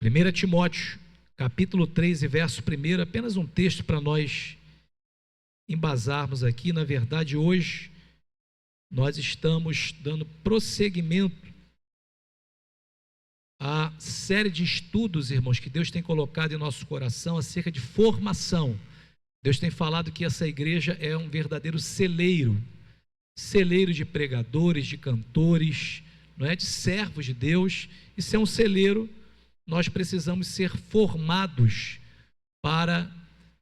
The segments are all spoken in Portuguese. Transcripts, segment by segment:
1 Timóteo, capítulo 3 e verso 1, apenas um texto para nós embasarmos aqui. Na verdade, hoje nós estamos dando prosseguimento à série de estudos, irmãos, que Deus tem colocado em nosso coração acerca de formação. Deus tem falado que essa igreja é um verdadeiro celeiro de pregadores, de cantores, não é? De servos de Deus. E se é um celeiro, nós precisamos ser formados para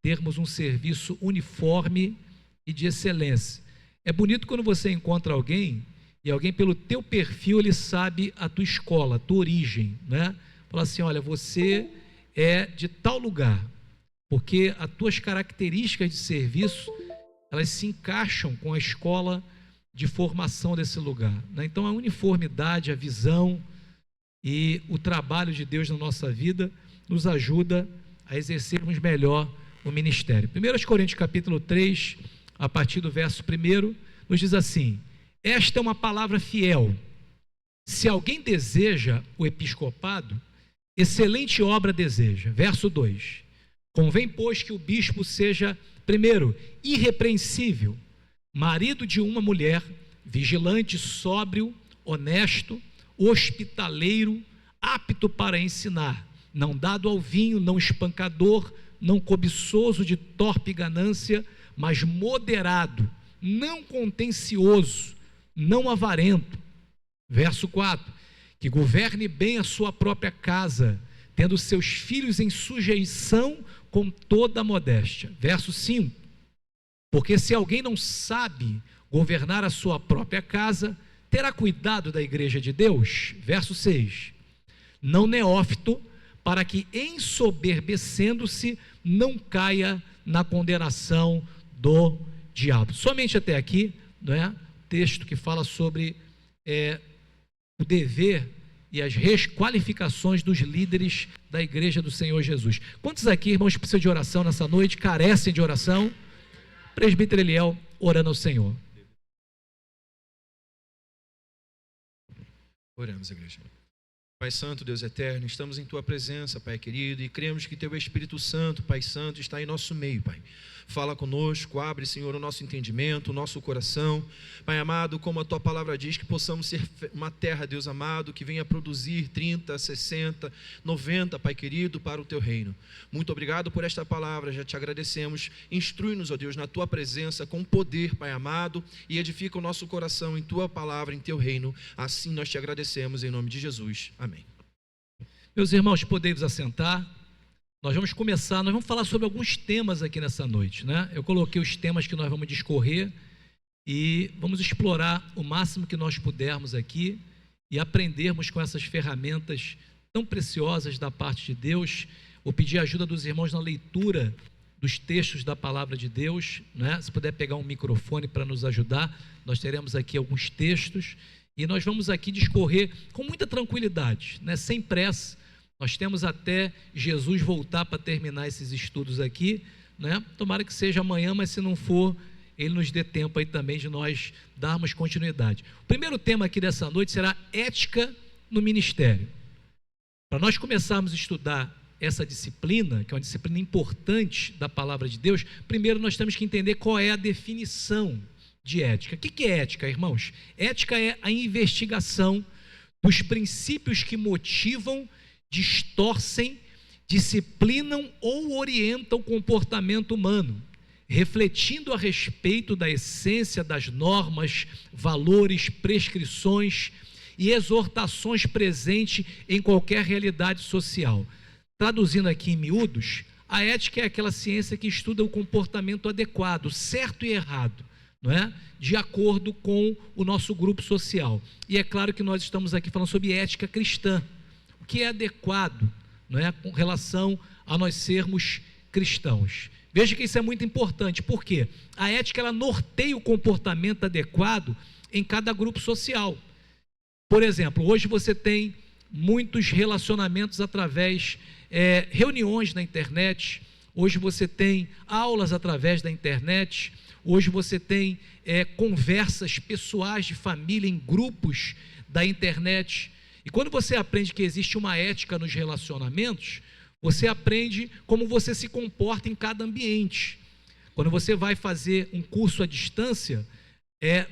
termos um serviço uniforme e de excelência. É bonito quando você encontra alguém, e alguém pelo teu perfil, ele sabe a tua escola, a tua origem, né? Fala assim, olha, você é de tal lugar, porque as tuas características de serviço, elas se encaixam com a escola de formação desse lugar, né? Então a uniformidade, a visão e o trabalho de Deus na nossa vida nos ajuda a exercermos melhor o ministério. 1 Coríntios capítulo 3, a partir do verso 1, nos diz assim: esta é uma palavra fiel. Se alguém deseja o episcopado, excelente obra deseja. Verso 2: convém, pois, que o bispo seja, primeiro, irrepreensível, marido de uma mulher, vigilante, sóbrio, honesto, hospitaleiro, apto para ensinar, não dado ao vinho, não espancador, não cobiçoso de torpe ganância, mas moderado, não contencioso, não avarento. Verso 4: que governe bem a sua própria casa, tendo seus filhos em sujeição com toda a modéstia. Verso 5: porque se alguém não sabe governar a sua própria casa, terá cuidado da igreja de Deus. Verso 6: não neófito, para que ensoberbecendo-se não caia na condenação do diabo. Somente até aqui, não é? Texto que fala sobre o dever e as qualificações dos líderes da igreja do Senhor Jesus. Quantos aqui, irmãos, precisam de oração nessa noite, carecem de oração? Presbítero Eliel, orando ao Senhor. Oramos, igreja. Pai Santo, Deus eterno, estamos em Tua presença, Pai querido, e cremos que Teu Espírito Santo, Pai Santo, está em nosso meio, Pai. Fala conosco, abre, Senhor, o nosso entendimento, o nosso coração. Pai amado, como a Tua palavra diz, que possamos ser uma terra, Deus amado, que venha produzir 30, 60, 90, Pai querido, para o Teu reino. Muito obrigado por esta palavra, já te agradecemos. Instrui-nos, ó Deus, na Tua presença, com poder, Pai amado, e edifica o nosso coração em Tua palavra, em Teu reino. Assim nós te agradecemos, em nome de Jesus. Amém. Meus irmãos, podemos assentar. Nós vamos falar sobre alguns temas aqui nessa noite, né? Eu coloquei os temas que nós vamos discorrer e vamos explorar o máximo que nós pudermos aqui e aprendermos com essas ferramentas tão preciosas da parte de Deus. Vou pedir a ajuda dos irmãos na leitura dos textos da palavra de Deus, né? Se puder pegar um microfone para nos ajudar, nós teremos aqui alguns textos e nós vamos aqui discorrer com muita tranquilidade, né? Sem pressa. Nós temos até Jesus voltar para terminar esses estudos aqui, né? Tomara que seja amanhã, mas se não for, Ele nos dê tempo aí também de nós darmos continuidade. O primeiro tema aqui dessa noite será ética no ministério. Para nós começarmos a estudar essa disciplina, que é uma disciplina importante da palavra de Deus, primeiro nós temos que entender qual é a definição de ética. O que é ética, irmãos? Ética é a investigação dos princípios que motivam, distorcem, disciplinam ou orientam o comportamento humano, refletindo a respeito da essência das normas, valores, prescrições e exortações presentes em qualquer realidade social. Traduzindo aqui em miúdos, a ética é aquela ciência que estuda o comportamento adequado, certo e errado, não é? De acordo com o nosso grupo social. E é claro que nós estamos aqui falando sobre ética cristã, que é adequado, não é, com relação a nós sermos cristãos. Veja que isso é muito importante, porque a ética ela norteia o comportamento adequado em cada grupo social. Por exemplo, hoje você tem muitos relacionamentos através reuniões na internet, hoje você tem aulas através da internet, hoje você tem conversas pessoais de família em grupos da internet. E quando você aprende que existe uma ética nos relacionamentos, você aprende como você se comporta em cada ambiente. Quando você vai fazer um curso à distância,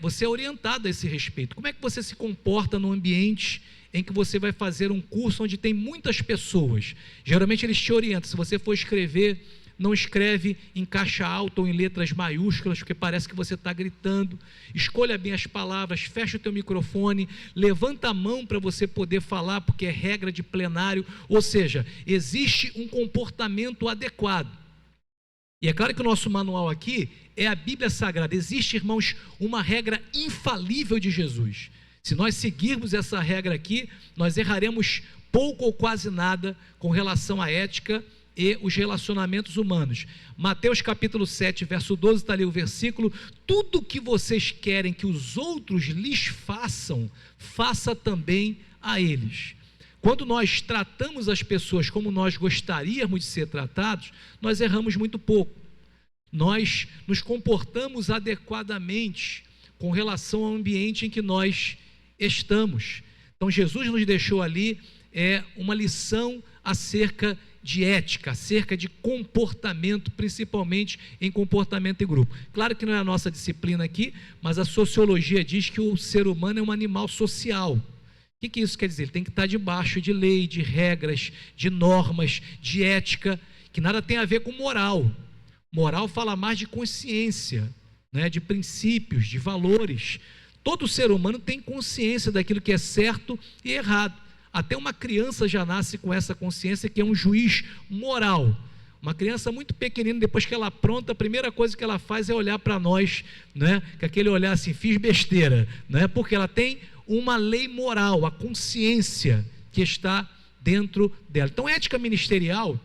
você é orientado a esse respeito. Como é que você se comporta no ambiente em que você vai fazer um curso onde tem muitas pessoas? Geralmente eles te orientam. Se você for escrever, não escreve em caixa alta ou em letras maiúsculas, porque parece que você está gritando. Escolha bem as palavras, fecha o teu microfone, levanta a mão para você poder falar, porque é regra de plenário. Ou seja, existe um comportamento adequado. E é claro que o nosso manual aqui é a Bíblia Sagrada. Existe, irmãos, uma regra infalível de Jesus. Se nós seguirmos essa regra aqui, nós erraremos pouco ou quase nada com relação à ética e os relacionamentos humanos. Mateus capítulo 7, verso 12, está ali o versículo: tudo que vocês querem que os outros lhes façam, faça também a eles. Quando nós tratamos as pessoas como nós gostaríamos de ser tratados, nós erramos muito pouco. Nós nos comportamos adequadamente com relação ao ambiente em que nós estamos. Então Jesus nos deixou ali uma lição acerca de ética, acerca de comportamento, principalmente em comportamento em grupo. Claro que não é a nossa disciplina aqui, mas a sociologia diz que o ser humano é um animal social. O que isso quer dizer? Ele tem que estar debaixo de lei, de regras, de normas, de ética, que nada tem a ver com moral. Moral fala mais de consciência, né, de princípios, de valores. Todo ser humano tem consciência daquilo que é certo e errado. Até uma criança já nasce com essa consciência, que é um juiz moral. Uma criança muito pequenina, depois que ela apronta, a primeira coisa que ela faz é olhar para nós, né, com aquele olhar assim, fiz besteira, né, porque ela tem uma lei moral, a consciência que está dentro dela. Então, ética ministerial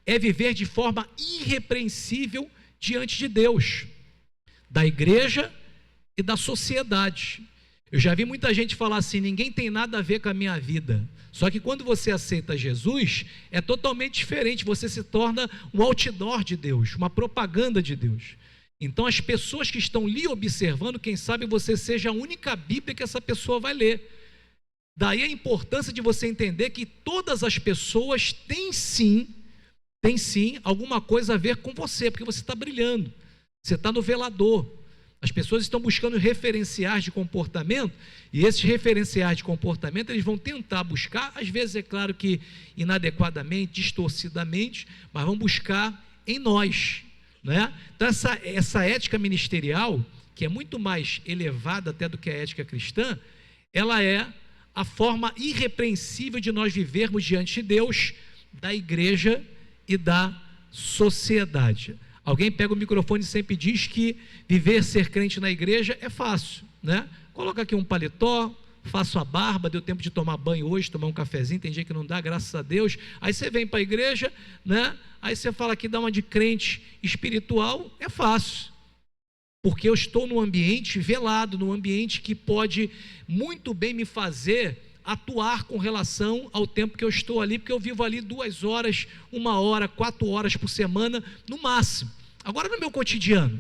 é viver de forma irrepreensível diante de Deus, da igreja e da sociedade. Eu já vi muita gente falar assim: ninguém tem nada a ver com a minha vida. Só que quando você aceita Jesus, é totalmente diferente. Você se torna um outdoor de Deus, uma propaganda de Deus. Então as pessoas que estão lhe observando, quem sabe você seja a única Bíblia que essa pessoa vai ler. Daí a importância de você entender que todas as pessoas têm sim alguma coisa a ver com você, porque você está brilhando, você está no velador. As pessoas estão buscando referenciais de comportamento, e esses referenciais de comportamento eles vão tentar buscar, às vezes é claro que inadequadamente, distorcidamente, mas vão buscar em nós, né? Então essa ética ministerial, que é muito mais elevada até do que a ética cristã, ela é a forma irrepreensível de nós vivermos diante de Deus, da igreja e da sociedade. Alguém pega o microfone e sempre diz que viver, ser crente na igreja é fácil, né? Coloca aqui um paletó, faço a barba, deu tempo de tomar banho hoje, tomar um cafezinho, tem dia que não dá, graças a Deus. Aí você vem para a igreja, né? Aí você fala que dá uma de crente espiritual, é fácil. Porque eu estou num ambiente velado, num ambiente que pode muito bem me fazer atuar com relação ao tempo que eu estou ali, porque eu vivo ali 2 horas, 1 hora, 4 horas por semana, no máximo. Agora no meu cotidiano,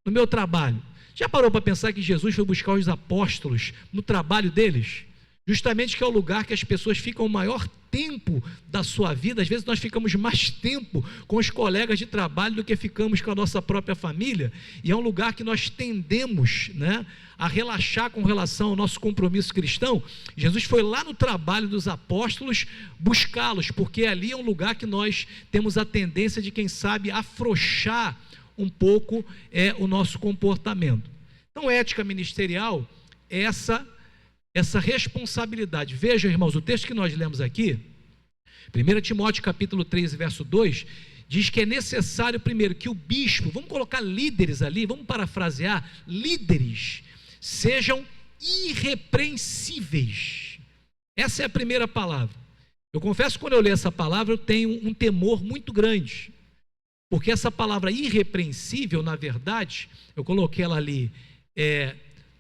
no meu trabalho, já parou para pensar que Jesus foi buscar os apóstolos no trabalho deles? Justamente que é o lugar que as pessoas ficam o maior tempo da sua vida. Às vezes nós ficamos mais tempo com os colegas de trabalho do que ficamos com a nossa própria família, e é um lugar que nós tendemos, né, a relaxar com relação ao nosso compromisso cristão. Jesus foi lá no trabalho dos apóstolos buscá-los, porque ali é um lugar que nós temos a tendência de, quem sabe, afrouxar um pouco o nosso comportamento. Então, ética ministerial é essa responsabilidade. Vejam, irmãos, o texto que nós lemos aqui, 1 Timóteo capítulo 3, verso 2, diz que é necessário primeiro que o bispo, vamos colocar líderes ali, vamos parafrasear, líderes sejam irrepreensíveis. Essa é a primeira palavra. Eu confesso que quando eu leio essa palavra eu tenho um temor muito grande, porque essa palavra irrepreensível, na verdade, eu coloquei ela ali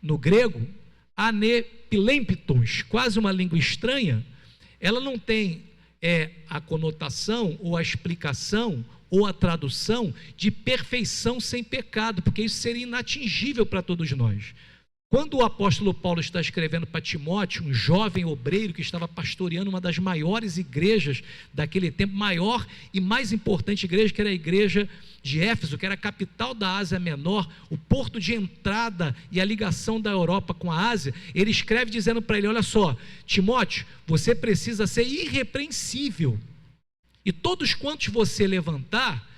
no grego, anepilemptos, quase uma língua estranha. Ela não tem a conotação ou a explicação ou a tradução de perfeição sem pecado, porque isso seria inatingível para todos nós. Quando o apóstolo Paulo está escrevendo para Timóteo, um jovem obreiro que estava pastoreando uma das maiores igrejas daquele tempo, maior e mais importante igreja, que era a igreja de Éfeso, que era a capital da Ásia Menor, o porto de entrada e a ligação da Europa com a Ásia, ele escreve dizendo para ele: olha só, Timóteo, você precisa ser irrepreensível, e todos quantos você levantar,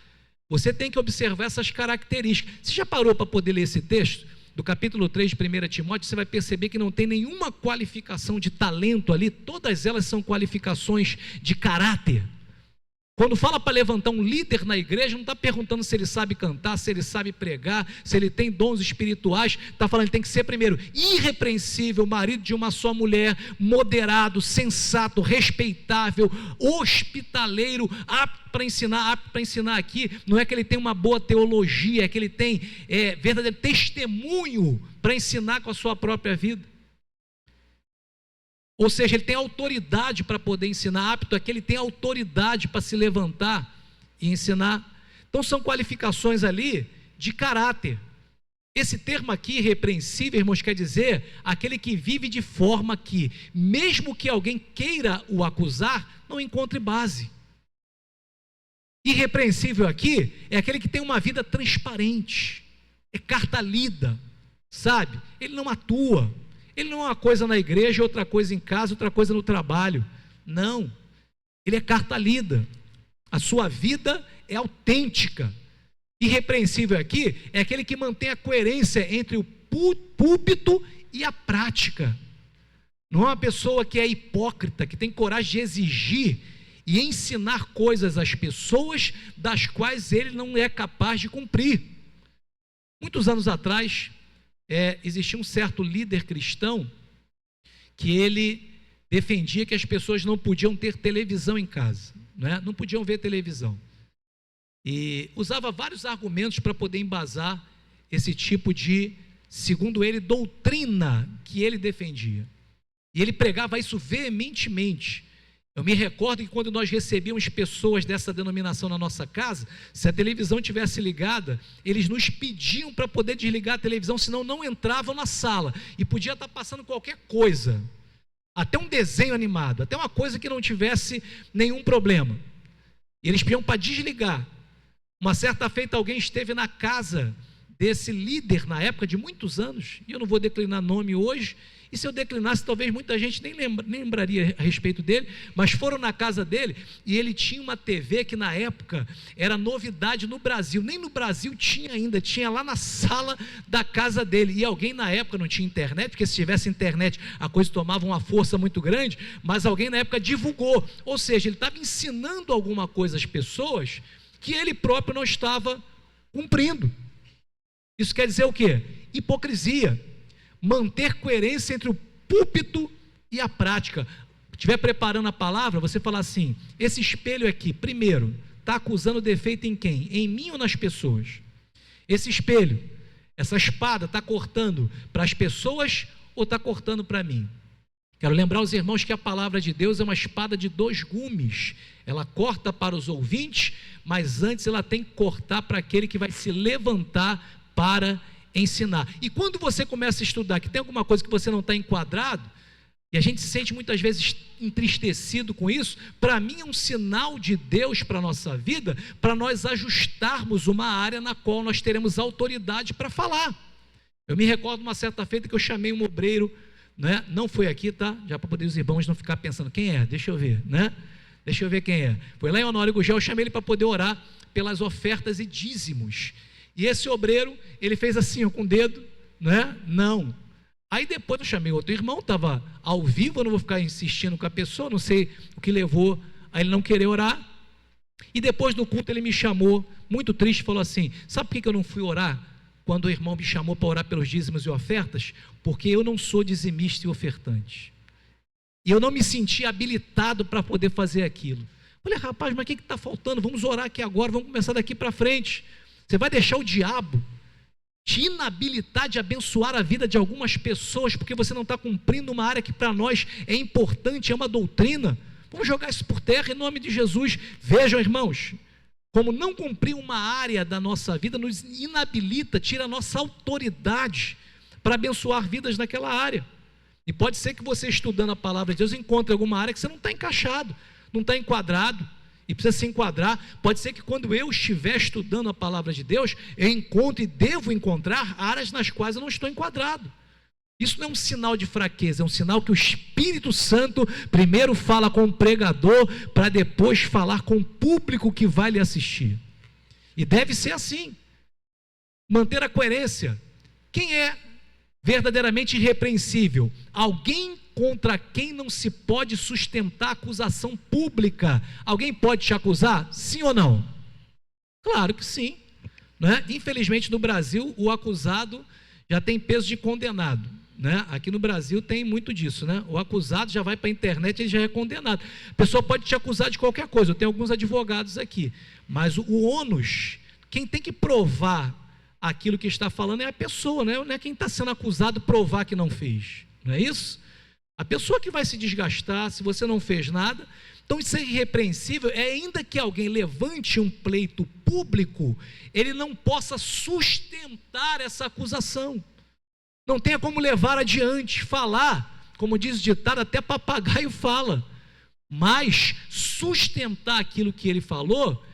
você tem que observar essas características. Você já parou para poder ler esse texto? Do capítulo 3 de 1 Timóteo, você vai perceber que não tem nenhuma qualificação de talento ali, todas elas são qualificações de caráter. Quando fala para levantar um líder na igreja, não está perguntando se ele sabe cantar, se ele sabe pregar, se ele tem dons espirituais, está falando que tem que ser, primeiro, irrepreensível, marido de uma só mulher, moderado, sensato, respeitável, hospitaleiro, apto para ensinar aqui, não é que ele tem uma boa teologia, é que ele tem verdadeiro testemunho para ensinar com a sua própria vida. Ou seja, ele tem autoridade para poder ensinar, apto é que ele tem autoridade para se levantar e ensinar. Então são qualificações ali de caráter. Esse termo aqui, irrepreensível, irmãos, quer dizer aquele que vive de forma que, mesmo que alguém queira o acusar, não encontre base. Irrepreensível aqui é aquele que tem uma vida transparente, é carta lida, sabe? Ele não atua. Ele não é uma coisa na igreja, outra coisa em casa, outra coisa no trabalho. Não. Ele é carta lida. A sua vida é autêntica. Irrepreensível aqui é aquele que mantém a coerência entre o púlpito e a prática. Não é uma pessoa que é hipócrita, que tem coragem de exigir e ensinar coisas às pessoas das quais ele não é capaz de cumprir. Muitos anos atrás, existia um certo líder cristão que ele defendia que as pessoas não podiam ter televisão em casa, não podiam ver televisão, e usava vários argumentos para poder embasar esse tipo de, segundo ele, doutrina que ele defendia, e ele pregava isso veementemente. Eu me recordo que quando nós recebíamos pessoas dessa denominação na nossa casa, se a televisão tivesse ligada, eles nos pediam para poder desligar a televisão, senão não entravam na sala, e podia estar passando qualquer coisa, até um desenho animado, até uma coisa que não tivesse nenhum problema, e eles pediam para desligar. Uma certa feita alguém esteve na casa desse líder na época, de muitos anos, e eu não vou declinar nome hoje, e se eu declinasse, talvez muita gente nem lembraria a respeito dele, mas foram na casa dele, e ele tinha uma TV que na época era novidade no Brasil, nem no Brasil tinha ainda, tinha lá na sala da casa dele, e alguém na época, não tinha internet, porque se tivesse internet a coisa tomava uma força muito grande, mas alguém na época divulgou, ou seja, ele estava ensinando alguma coisa às pessoas, que ele próprio não estava cumprindo. Isso quer dizer o quê? Hipocrisia. Manter coerência entre o púlpito e a prática. Se estiver preparando a palavra, você fala assim: esse espelho aqui, primeiro, está acusando defeito em quem? Em mim ou nas pessoas? Esse espelho, essa espada está cortando para as pessoas ou está cortando para mim? Quero lembrar os irmãos que a palavra de Deus é uma espada de 2 gumes. Ela corta para os ouvintes, mas antes ela tem que cortar para aquele que vai se levantar para ensinar. E quando você começa a estudar que tem alguma coisa que você não está enquadrado, e a gente se sente muitas vezes entristecido com isso, para mim é um sinal de Deus para a nossa vida, para nós ajustarmos uma área na qual nós teremos autoridade para falar. Eu me recordo de uma certa feita que eu chamei um obreiro, não foi aqui, tá? Já para poder os irmãos não ficar pensando, quem é? Deixa eu ver, Deixa eu ver quem é. Foi lá em Honório Gugel, eu chamei ele para poder orar pelas ofertas e dízimos. E esse obreiro, ele fez assim, com o dedo, não. Aí depois eu chamei outro irmão, estava ao vivo, eu não vou ficar insistindo com a pessoa, não sei o que levou a ele não querer orar. E depois do culto ele me chamou, muito triste, falou assim: sabe por que eu não fui orar quando o irmão me chamou para orar pelos dízimos e ofertas? Porque eu não sou dizimista e ofertante. E eu não me senti habilitado para poder fazer aquilo. Falei: rapaz, mas o que está faltando? Vamos orar aqui agora, vamos começar daqui para frente. Você vai deixar o diabo te inabilitar de abençoar a vida de algumas pessoas, porque você não está cumprindo uma área que para nós é importante, é uma doutrina? Vamos jogar isso por terra em nome de Jesus. Vejam, irmãos, como não cumprir uma área da nossa vida nos inabilita, tira a nossa autoridade para abençoar vidas naquela área. E pode ser que você, estudando a palavra de Deus, encontre alguma área que você não está encaixado, não está enquadrado, e precisa se enquadrar. Pode ser que quando eu estiver estudando a palavra de Deus, eu encontre e devo encontrar áreas nas quais eu não estou enquadrado. Isso não é um sinal de fraqueza, é um sinal que o Espírito Santo primeiro fala com o pregador, para depois falar com o público que vai lhe assistir. E deve ser assim. Manter a coerência. Quem é verdadeiramente irrepreensível? Alguém contra quem não se pode sustentar acusação pública. Alguém pode te acusar? Sim ou não? Claro que sim, né? Infelizmente no Brasil o acusado já tem peso de condenado, né? Aqui no Brasil tem muito disso, né? O acusado já vai para a internet, ele já é condenado. A pessoa pode te acusar de qualquer coisa. Eu tenho alguns advogados aqui, mas o ônus, quem tem que provar aquilo que está falando é a pessoa, né? Não é quem está sendo acusado provar que não fez, não é isso? A pessoa que vai se desgastar se você não fez nada. Então isso é irrepreensível, é ainda que alguém levante um pleito público, ele não possa sustentar essa acusação, não tenha como levar adiante, falar, como diz o ditado, até papagaio fala, mas sustentar aquilo que ele falou,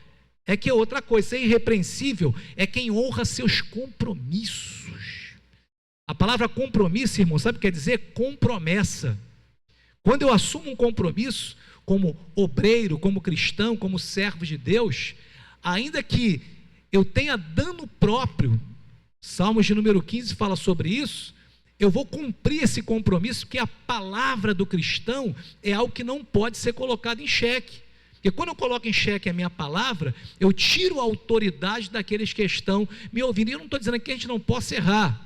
é que é outra coisa. Ser irrepreensível é quem honra seus compromissos. A palavra compromisso, irmão, sabe o que quer dizer? Compromessa. Quando eu assumo um compromisso, como obreiro, como cristão, como servo de Deus, ainda que eu tenha dano próprio, Salmos de número 15 fala sobre isso, eu vou cumprir esse compromisso, porque a palavra do cristão é algo que não pode ser colocado em xeque. Porque quando eu coloco em xeque a minha palavra, eu tiro a autoridade daqueles que estão me ouvindo. E eu não estou dizendo que a gente não possa errar,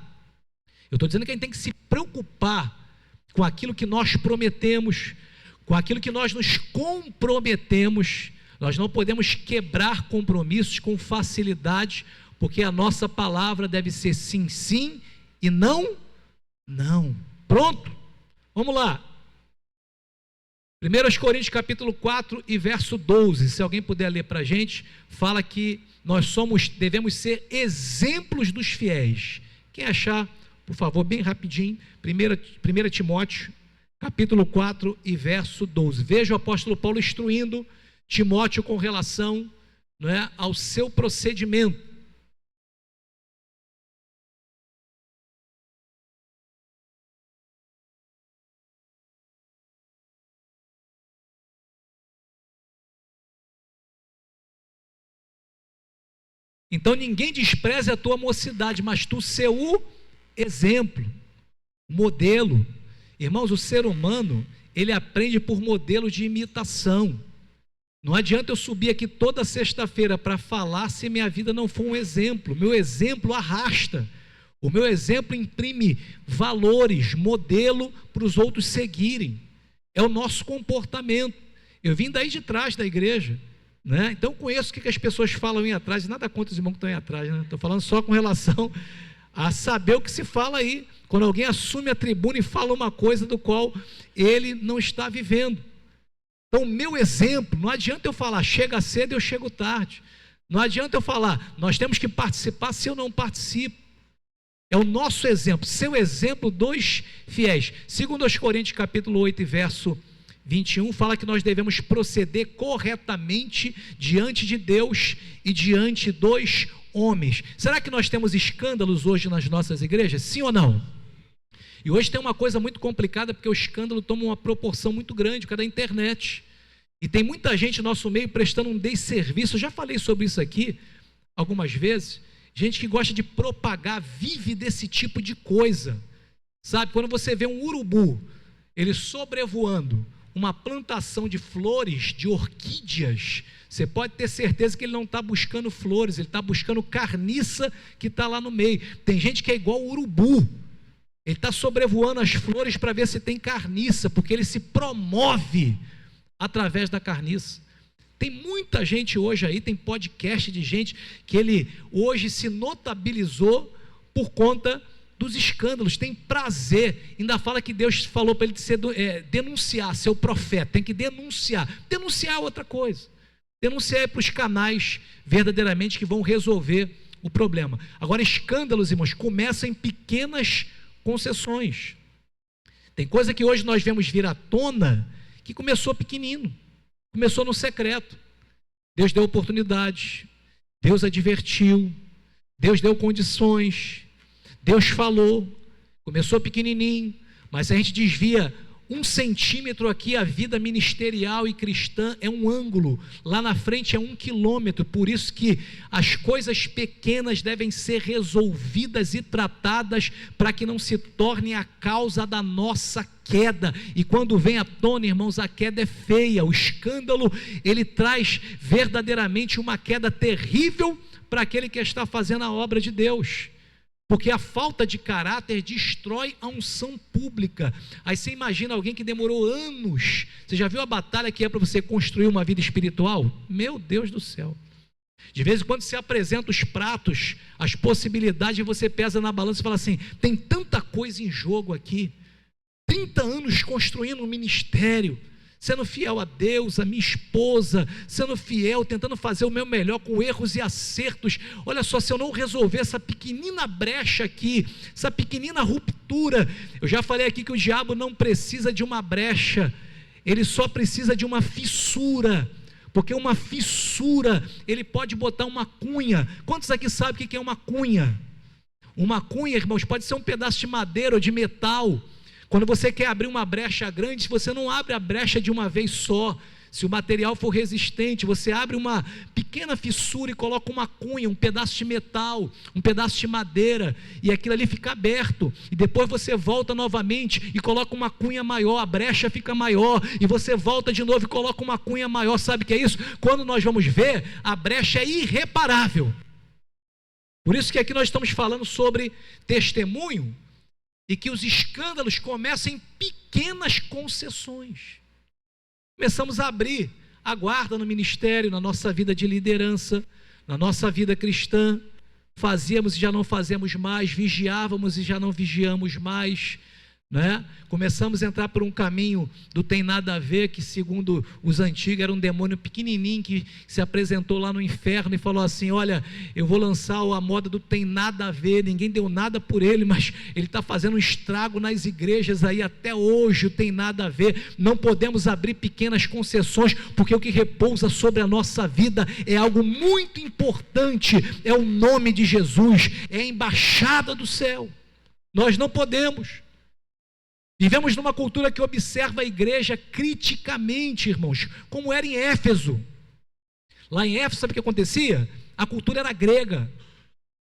eu estou dizendo que a gente tem que se preocupar com aquilo que nós prometemos, com aquilo que nós nos comprometemos. Nós não podemos quebrar compromissos com facilidade, porque a nossa palavra deve ser sim, sim, e não, não. Pronto? Vamos lá. 1 Coríntios capítulo 4 e verso 12, se alguém puder ler para a gente, fala que nós devemos ser exemplos dos fiéis. Quem achar, por favor, bem rapidinho, 1 Timóteo capítulo 4 e verso 12. Veja o apóstolo Paulo instruindo Timóteo com relação, não é, ao seu procedimento. Então ninguém despreze a tua mocidade, mas tu ser o exemplo, modelo. Irmãos, o ser humano, ele aprende por modelo de imitação. Não adianta eu subir aqui toda sexta-feira para falar se minha vida não for um exemplo. Meu exemplo arrasta. O meu exemplo imprime valores, modelo para os outros seguirem. É o nosso comportamento. Eu vim daí de trás da igreja, né? Então conheço o que as pessoas falam em atrás, e nada contra os irmãos que estão em atrás, né? Estou falando só com relação a saber o que se fala aí, quando alguém assume a tribuna e fala uma coisa do qual ele não está vivendo. Então, meu exemplo, não adianta eu falar, chega cedo, eu chego tarde. Não adianta eu falar, nós temos que participar se eu não participo. É o nosso exemplo, seu exemplo dos fiéis. Segundo aos Coríntios capítulo 8 e verso 21, fala que nós devemos proceder corretamente diante de Deus e diante dos homens. Será que nós temos escândalos hoje nas nossas igrejas? Sim ou não? E hoje tem uma coisa muito complicada, porque o escândalo toma uma proporção muito grande por causa da internet. E tem muita gente no nosso meio prestando um desserviço. Eu já falei sobre isso aqui algumas vezes. Gente que gosta de propagar, vive desse tipo de coisa. Sabe, quando você vê um urubu, ele sobrevoando uma plantação de flores, de orquídeas, você pode ter certeza que ele não está buscando flores, ele está buscando carniça que está lá no meio. Tem gente que é igual o urubu, ele está sobrevoando as flores para ver se tem carniça, porque ele se promove através da carniça. Tem muita gente hoje aí, tem podcast de gente que ele hoje se notabilizou por conta dos escândalos, tem prazer, ainda fala que Deus falou para ele denunciar, ser o profeta, tem que denunciar é outra coisa, denunciar é para os canais verdadeiramente que vão resolver o problema. Agora, escândalos, irmãos, começam em pequenas concessões. Tem coisa que hoje nós vemos vir à tona que começou pequenino, começou no secreto. Deus deu oportunidades, Deus advertiu, Deus deu condições, Deus falou, começou pequenininho, mas se a gente desvia 1 centímetro aqui, a vida ministerial e cristã é um ângulo, lá na frente é 1 quilômetro, por isso que as coisas pequenas devem ser resolvidas e tratadas para que não se tornem a causa da nossa queda. E quando vem à tona, irmãos, a queda é feia, o escândalo, ele traz verdadeiramente uma queda terrível para aquele que está fazendo a obra de Deus. Porque a falta de caráter destrói a unção pública. Aí você imagina alguém que demorou anos. Você já viu a batalha que é para você construir uma vida espiritual? Meu Deus do céu. De vez em quando você apresenta os pratos, as possibilidades, você pesa na balança e fala assim, tem tanta coisa em jogo aqui. 30 anos construindo um ministério, sendo fiel a Deus, a minha esposa, sendo fiel, tentando fazer o meu melhor com erros e acertos. Olha só, se eu não resolver essa pequenina brecha aqui, essa pequenina ruptura, eu já falei aqui que o diabo não precisa de uma brecha, ele só precisa de uma fissura, porque uma fissura, ele pode botar uma cunha. Quantos aqui sabem o que é uma cunha? Uma cunha, irmãos, pode ser um pedaço de madeira ou de metal. Quando você quer abrir uma brecha grande, você não abre a brecha de uma vez só. Se o material for resistente, você abre uma pequena fissura e coloca uma cunha, um pedaço de metal, um pedaço de madeira, e aquilo ali fica aberto, e depois você volta novamente e coloca uma cunha maior, a brecha fica maior, e você volta de novo e coloca uma cunha maior. Sabe o que é isso? Quando nós vamos ver, a brecha é irreparável. Por isso que aqui nós estamos falando sobre testemunho, e que os escândalos começam em pequenas concessões. Começamos a abrir a guarda no ministério, na nossa vida de liderança, na nossa vida cristã. Fazíamos e já não fazemos mais, vigiávamos e já não vigiamos mais, né? Começamos a entrar por um caminho do tem nada a ver, que segundo os antigos era um demônio pequenininho que se apresentou lá no inferno e falou assim, olha, eu vou lançar a moda do tem nada a ver, ninguém deu nada por ele, mas ele está fazendo um estrago nas igrejas aí até hoje, o tem nada a ver. Não podemos abrir pequenas concessões, porque o que repousa sobre a nossa vida é algo muito importante, é o nome de Jesus, é a embaixada do céu. Nós não podemos. Vivemos numa cultura que observa a igreja criticamente, irmãos, como era em Éfeso. Lá em Éfeso, sabe o que acontecia? A cultura era grega.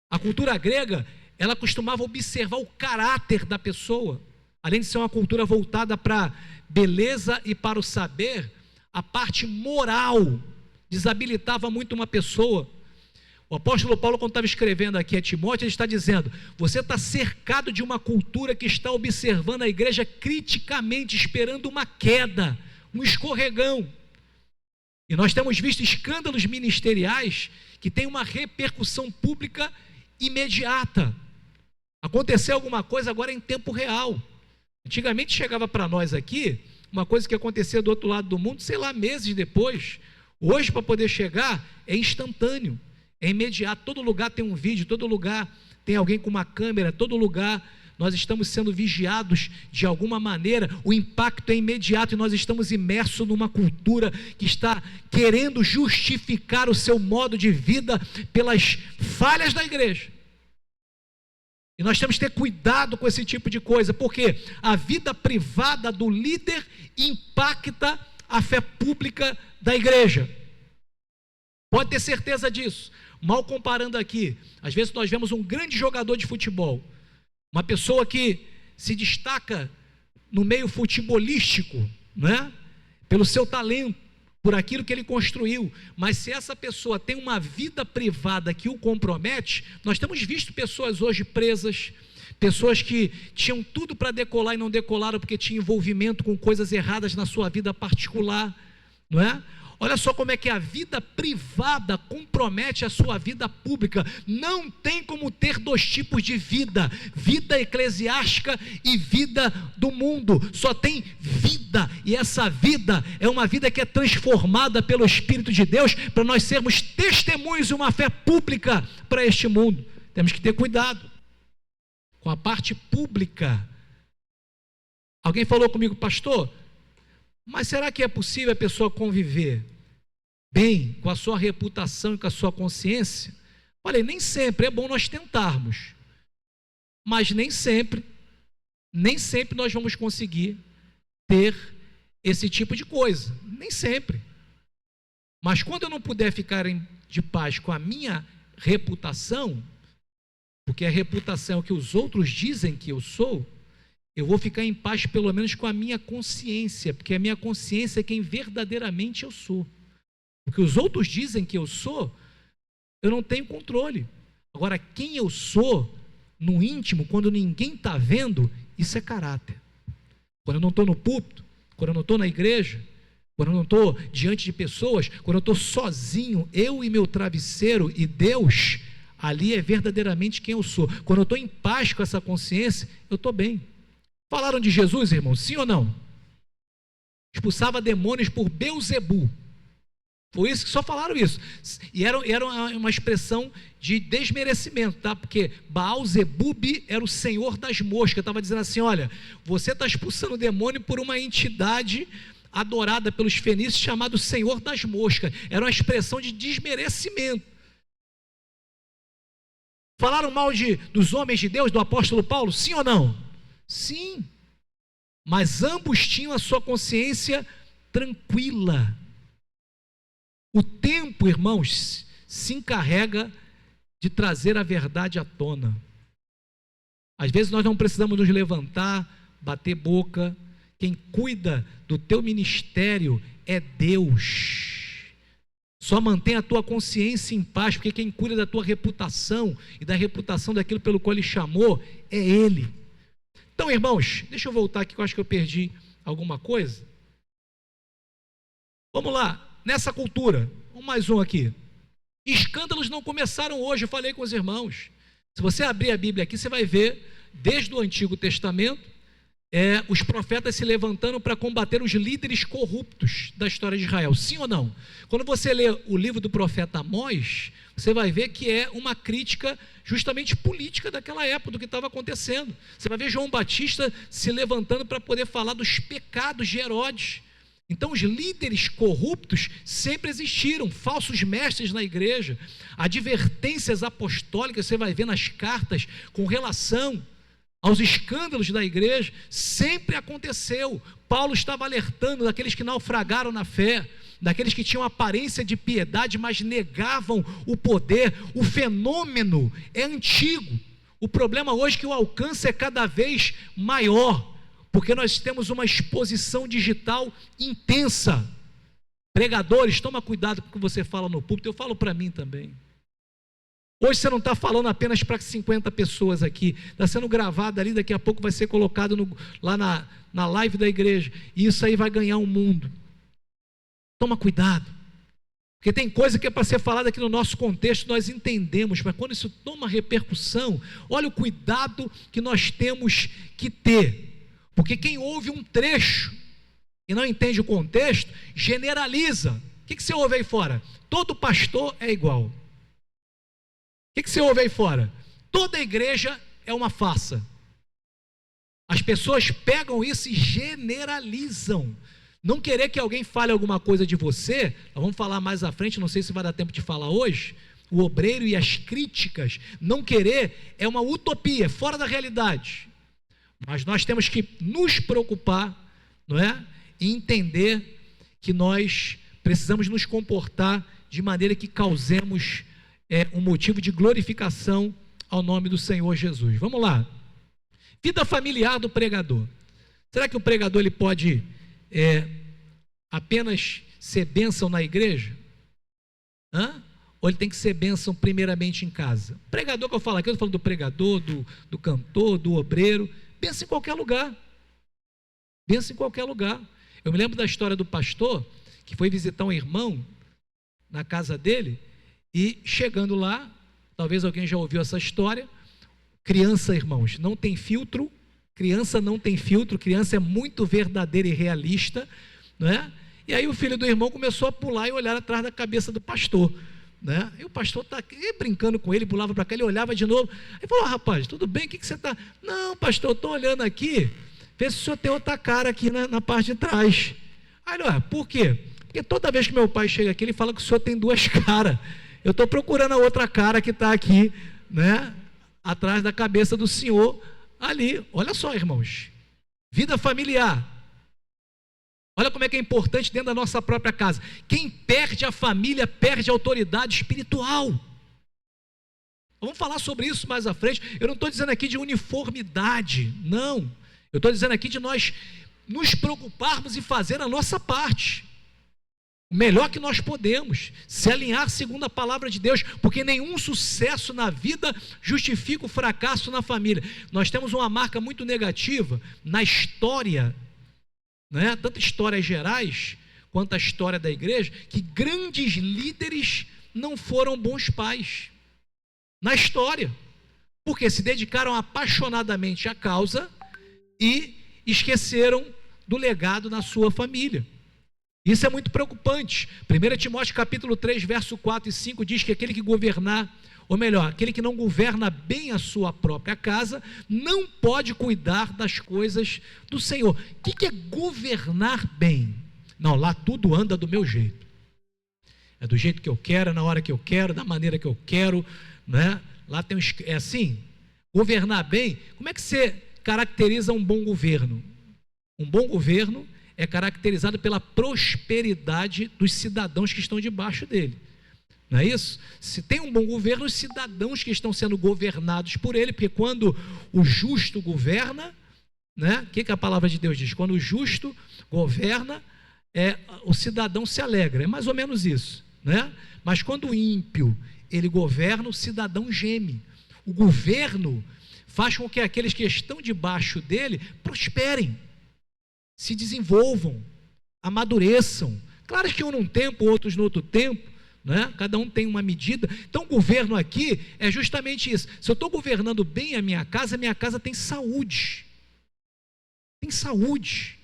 A cultura grega, ela costumava observar o caráter da pessoa. Além de ser uma cultura voltada para beleza e para o saber, a parte moral desabilitava muito uma pessoa. O apóstolo Paulo, quando estava escrevendo aqui a Timóteo, ele está dizendo, você está cercado de uma cultura que está observando a igreja criticamente, esperando uma queda, um escorregão. E nós temos visto escândalos ministeriais que têm uma repercussão pública imediata. Aconteceu alguma coisa agora em tempo real. Antigamente chegava para nós aqui, uma coisa que acontecia do outro lado do mundo, sei lá, meses depois. Hoje, para poder chegar, é instantâneo. É imediato, todo lugar tem um vídeo, todo lugar tem alguém com uma câmera, todo lugar nós estamos sendo vigiados de alguma maneira, o impacto é imediato e nós estamos imersos numa cultura que está querendo justificar o seu modo de vida pelas falhas da igreja. E nós temos que ter cuidado com esse tipo de coisa, porque a vida privada do líder impacta a fé pública da igreja. Pode ter certeza disso. Mal comparando aqui, às vezes nós vemos um grande jogador de futebol, uma pessoa que se destaca no meio futebolístico, né? Pelo seu talento, por aquilo que ele construiu, mas se essa pessoa tem uma vida privada que o compromete, nós temos visto pessoas hoje presas, pessoas que tinham tudo para decolar e não decolaram porque tinham envolvimento com coisas erradas na sua vida particular, não é? Olha só como é que a vida privada compromete a sua vida pública. Não tem como ter dois tipos de vida, vida eclesiástica e vida do mundo. Só tem vida, e essa vida é uma vida que é transformada pelo Espírito de Deus para nós sermos testemunhos de uma fé pública para este mundo. Temos que ter cuidado com a parte pública. Alguém falou comigo, pastor, mas será que é possível a pessoa conviver bem com a sua reputação e com a sua consciência? Falei, nem sempre, é bom nós tentarmos, mas nem sempre nós vamos conseguir ter esse tipo de coisa, nem sempre. Mas quando eu não puder ficar de paz com a minha reputação, porque a reputação é o que os outros dizem que eu sou, eu vou ficar em paz pelo menos com a minha consciência, porque a minha consciência é quem verdadeiramente eu sou. O que os outros dizem que eu sou, eu não tenho controle. Agora, quem eu sou no íntimo, quando ninguém está vendo, isso é caráter. Quando eu não estou no púlpito, quando eu não estou na igreja, quando eu não estou diante de pessoas, quando eu estou sozinho, eu e meu travesseiro e Deus, ali é verdadeiramente quem eu sou. Quando eu estou em paz com essa consciência, eu estou bem. Falaram de Jesus, irmão? Sim ou não? Expulsava demônios por Beelzebu. Foi isso que só falaram isso. E era uma expressão de desmerecimento, tá? Porque Baal-Zebub era o senhor das moscas. Estava dizendo assim, olha, você está expulsando o demônio por uma entidade adorada pelos fenícios chamado Senhor das Moscas. Era uma expressão de desmerecimento. Falaram mal dos homens de Deus, do apóstolo Paulo? Sim ou não? Sim. Mas ambos tinham a sua consciência tranquila. O tempo, irmãos, se encarrega de trazer a verdade à tona. Às vezes nós não precisamos nos levantar, bater boca. Quem cuida do teu ministério é Deus. Só mantém a tua consciência em paz, porque quem cuida da tua reputação e da reputação daquilo pelo qual Ele chamou é Ele. Então, irmãos, deixa eu voltar aqui que eu acho que eu perdi alguma coisa. Vamos lá, nessa cultura, mais um aqui. Escândalos não começaram hoje, eu falei com os irmãos. Se você abrir a Bíblia aqui, você vai ver, desde o Antigo Testamento, os profetas se levantando para combater os líderes corruptos da história de Israel, sim ou não? Quando você lê o livro do profeta Amós, você vai ver que é uma crítica justamente política daquela época, do que estava acontecendo. Você vai ver João Batista se levantando para poder falar dos pecados de Herodes. Então os líderes corruptos sempre existiram, falsos mestres na igreja, advertências apostólicas, você vai ver nas cartas com relação aos escândalos da igreja, sempre aconteceu. Paulo estava alertando daqueles que naufragaram na fé, daqueles que tinham aparência de piedade, mas negavam o poder. O fenômeno é antigo. O problema hoje é que o alcance é cada vez maior, porque nós temos uma exposição digital intensa. Pregadores, toma cuidado com o que você fala no púlpito, eu falo para mim também. Hoje você não está falando apenas para 50 pessoas aqui, está sendo gravado ali, daqui a pouco vai ser colocado lá na live da igreja, e isso aí vai ganhar um mundo. Toma cuidado, porque tem coisa que é para ser falada aqui no nosso contexto, nós entendemos, mas quando isso toma repercussão, olha o cuidado que nós temos que ter, porque quem ouve um trecho e não entende o contexto, generaliza. O que você ouve aí fora? Todo pastor é igual. O que você ouve aí fora? Toda igreja é uma farsa. As pessoas pegam isso e generalizam. Não querer que alguém fale alguma coisa de você, nós vamos falar mais à frente, não sei se vai dar tempo de falar hoje, o obreiro e as críticas, não querer é uma utopia, fora da realidade. Mas nós temos que nos preocupar, não é? E entender que nós precisamos nos comportar de maneira que causemos um motivo de glorificação ao nome do Senhor Jesus. Vamos lá. Vida familiar do pregador. Será que o pregador ele pode apenas ser bênção na igreja? Ou ele tem que ser bênção primeiramente em casa? Pregador que eu falo aqui, eu estou falando do pregador, do cantor, do obreiro. Bênção em qualquer lugar. Bênção em qualquer lugar. Eu me lembro da história do pastor que foi visitar um irmão na casa dele. E chegando lá, talvez alguém já ouviu essa história, criança, irmãos, não tem filtro, criança não tem filtro, criança é muito verdadeira e realista, não é? E aí o filho do irmão começou a pular e olhar atrás da cabeça do pastor, né? E o pastor está aqui brincando com ele, pulava para cá, ele olhava de novo. Ele falou: rapaz, tudo bem, o que você está? Não, pastor, eu estou olhando aqui, vê se o senhor tem outra cara aqui na parte de trás. Aí ele: por quê? Porque toda vez que meu pai chega aqui, ele fala que o senhor tem duas caras. Eu estou procurando a outra cara que está aqui, né? Atrás da cabeça do senhor ali. Olha só, irmãos, vida familiar. Olha como é que é importante dentro da nossa própria casa. Quem perde a família, perde a autoridade espiritual. Vamos falar sobre isso mais à frente. Eu não estou dizendo aqui de uniformidade, não. Eu estou dizendo aqui de nós nos preocuparmos e fazer a nossa parte. O melhor que nós podemos, se alinhar segundo a palavra de Deus, porque nenhum sucesso na vida justifica o fracasso na família. Nós temos uma marca muito negativa na história, né? Tanto histórias gerais quanto a história da igreja, que grandes líderes não foram bons pais na história, porque se dedicaram apaixonadamente à causa e esqueceram do legado na sua família. Isso é muito preocupante. 1 Timóteo capítulo 3, verso 4 e 5 diz que aquele que governar, ou melhor, aquele que não governa bem a sua própria casa, não pode cuidar das coisas do Senhor. O que é governar bem? Não, lá tudo anda do meu jeito. É do jeito que eu quero, na hora que eu quero, da maneira que eu quero, né? Lá tem é assim, governar bem. Como é que você caracteriza um bom governo? Um bom governo é caracterizado pela prosperidade dos cidadãos que estão debaixo dele. Não é isso? Se tem um bom governo, os cidadãos que estão sendo governados por ele, porque quando o justo governa, né? O que a palavra de Deus diz? Quando o justo governa, o cidadão se alegra. É mais ou menos isso, né? Mas quando o ímpio ele governa, o cidadão geme. O governo faz com que aqueles que estão debaixo dele prosperem, se desenvolvam, amadureçam. Claro que um num tempo, outros no outro tempo, né? Cada um tem uma medida. Então o governo aqui é justamente isso. Se eu estou governando bem a minha casa tem saúde. Tem saúde.